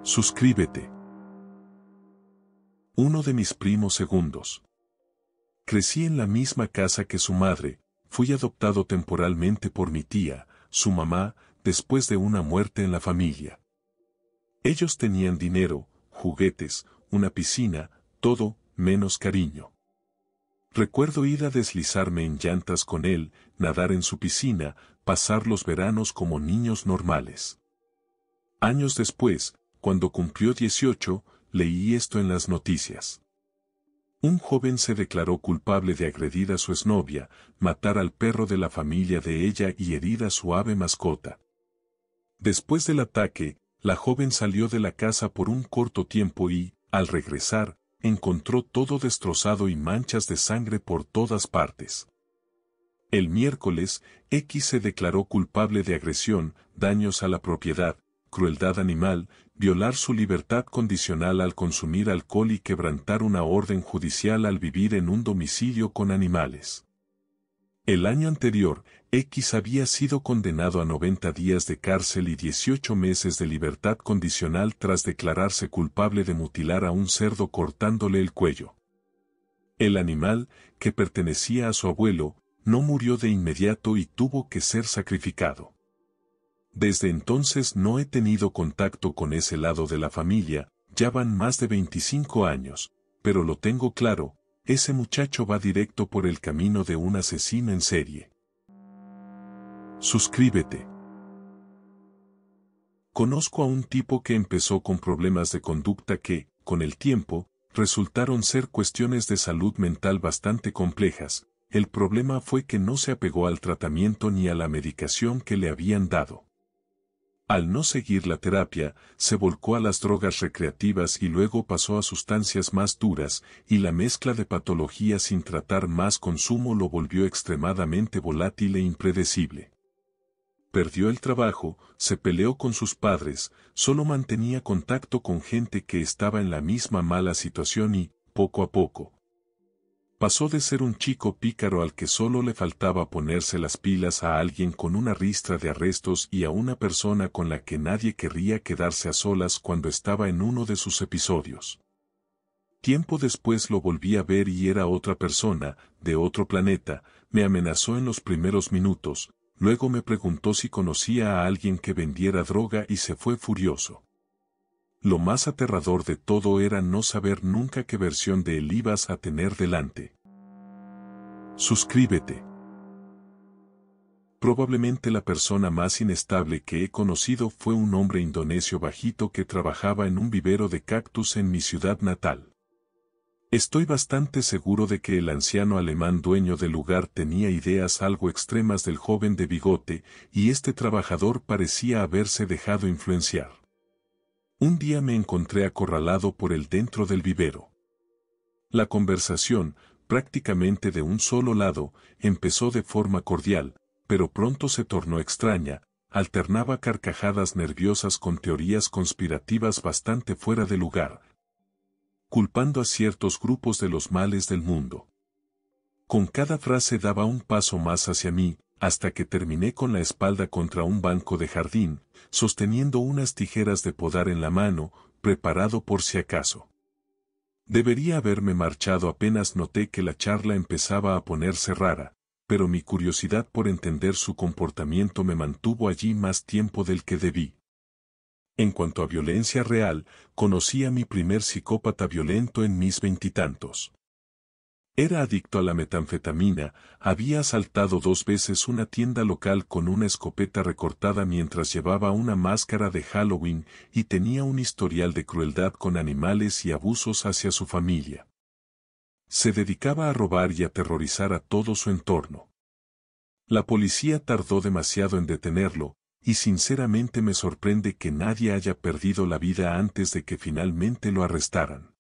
S1: Suscríbete. Uno de mis primos segundos. Crecí en la misma casa que su madre, fui adoptado temporalmente por mi tía, su mamá, después de una muerte en la familia. Ellos tenían dinero, juguetes, una piscina, todo, menos cariño. Recuerdo ir a deslizarme en llantas con él, nadar en su piscina, pasar los veranos como niños normales. Años después, cuando cumplió 18, leí esto en las noticias. Un joven se declaró culpable de agredir a su exnovia, matar al perro de la familia de ella y herir a su ave mascota. Después del ataque, la joven salió de la casa por un corto tiempo y, al regresar, encontró todo destrozado y manchas de sangre por todas partes. El miércoles, X se declaró culpable de agresión, daños a la propiedad, crueldad animal, violar su libertad condicional al consumir alcohol y quebrantar una orden judicial al vivir en un domicilio con animales. El año anterior, X había sido condenado a 90 días de cárcel y 18 meses de libertad condicional tras declararse culpable de mutilar a un cerdo cortándole el cuello. El animal, que pertenecía a su abuelo, no murió de inmediato y tuvo que ser sacrificado. Desde entonces no he tenido contacto con ese lado de la familia, ya van más de 25 años, pero lo tengo claro, ese muchacho va directo por el camino de un asesino en serie. Suscríbete. Conozco a un tipo que empezó con problemas de conducta que, con el tiempo, resultaron ser cuestiones de salud mental bastante complejas. El problema fue que no se apegó al tratamiento ni a la medicación que le habían dado. Al no seguir la terapia, se volcó a las drogas recreativas y luego pasó a sustancias más duras, y la mezcla de patologías sin tratar más consumo lo volvió extremadamente volátil e impredecible. Perdió el trabajo, se peleó con sus padres, solo mantenía contacto con gente que estaba en la misma mala situación y, poco a poco, pasó de ser un chico pícaro al que solo le faltaba ponerse las pilas a alguien con una ristra de arrestos y a una persona con la que nadie querría quedarse a solas cuando estaba en uno de sus episodios. Tiempo después lo volví a ver y era otra persona, de otro planeta, me amenazó en los primeros minutos, luego me preguntó si conocía a alguien que vendiera droga y se fue furioso. Lo más aterrador de todo era no saber nunca qué versión de él ibas a tener delante. Suscríbete. Probablemente la persona más inestable que he conocido fue un hombre indonesio bajito que trabajaba en un vivero de cactus en mi ciudad natal. Estoy bastante seguro de que el anciano alemán dueño del lugar tenía ideas algo extremas del joven de bigote, y este trabajador parecía haberse dejado influenciar. Un día me encontré acorralado por él dentro del vivero. La conversación, prácticamente de un solo lado, empezó de forma cordial, pero pronto se tornó extraña, alternaba carcajadas nerviosas con teorías conspirativas bastante fuera de lugar, culpando a ciertos grupos de los males del mundo. Con cada frase daba un paso más hacia mí, hasta que terminé con la espalda contra un banco de jardín, sosteniendo unas tijeras de podar en la mano, preparado por si acaso. Debería haberme marchado apenas noté que la charla empezaba a ponerse rara, pero mi curiosidad por entender su comportamiento me mantuvo allí más tiempo del que debí. En cuanto a violencia real, conocí a mi primer psicópata violento en mis veintitantos. Era adicto a la metanfetamina, había asaltado 2 veces una tienda local con una escopeta recortada mientras llevaba una máscara de Halloween y tenía un historial de crueldad con animales y abusos hacia su familia. Se dedicaba a robar y aterrorizar a todo su entorno. La policía tardó demasiado en detenerlo, y sinceramente me sorprende que nadie haya perdido la vida antes de que finalmente lo arrestaran.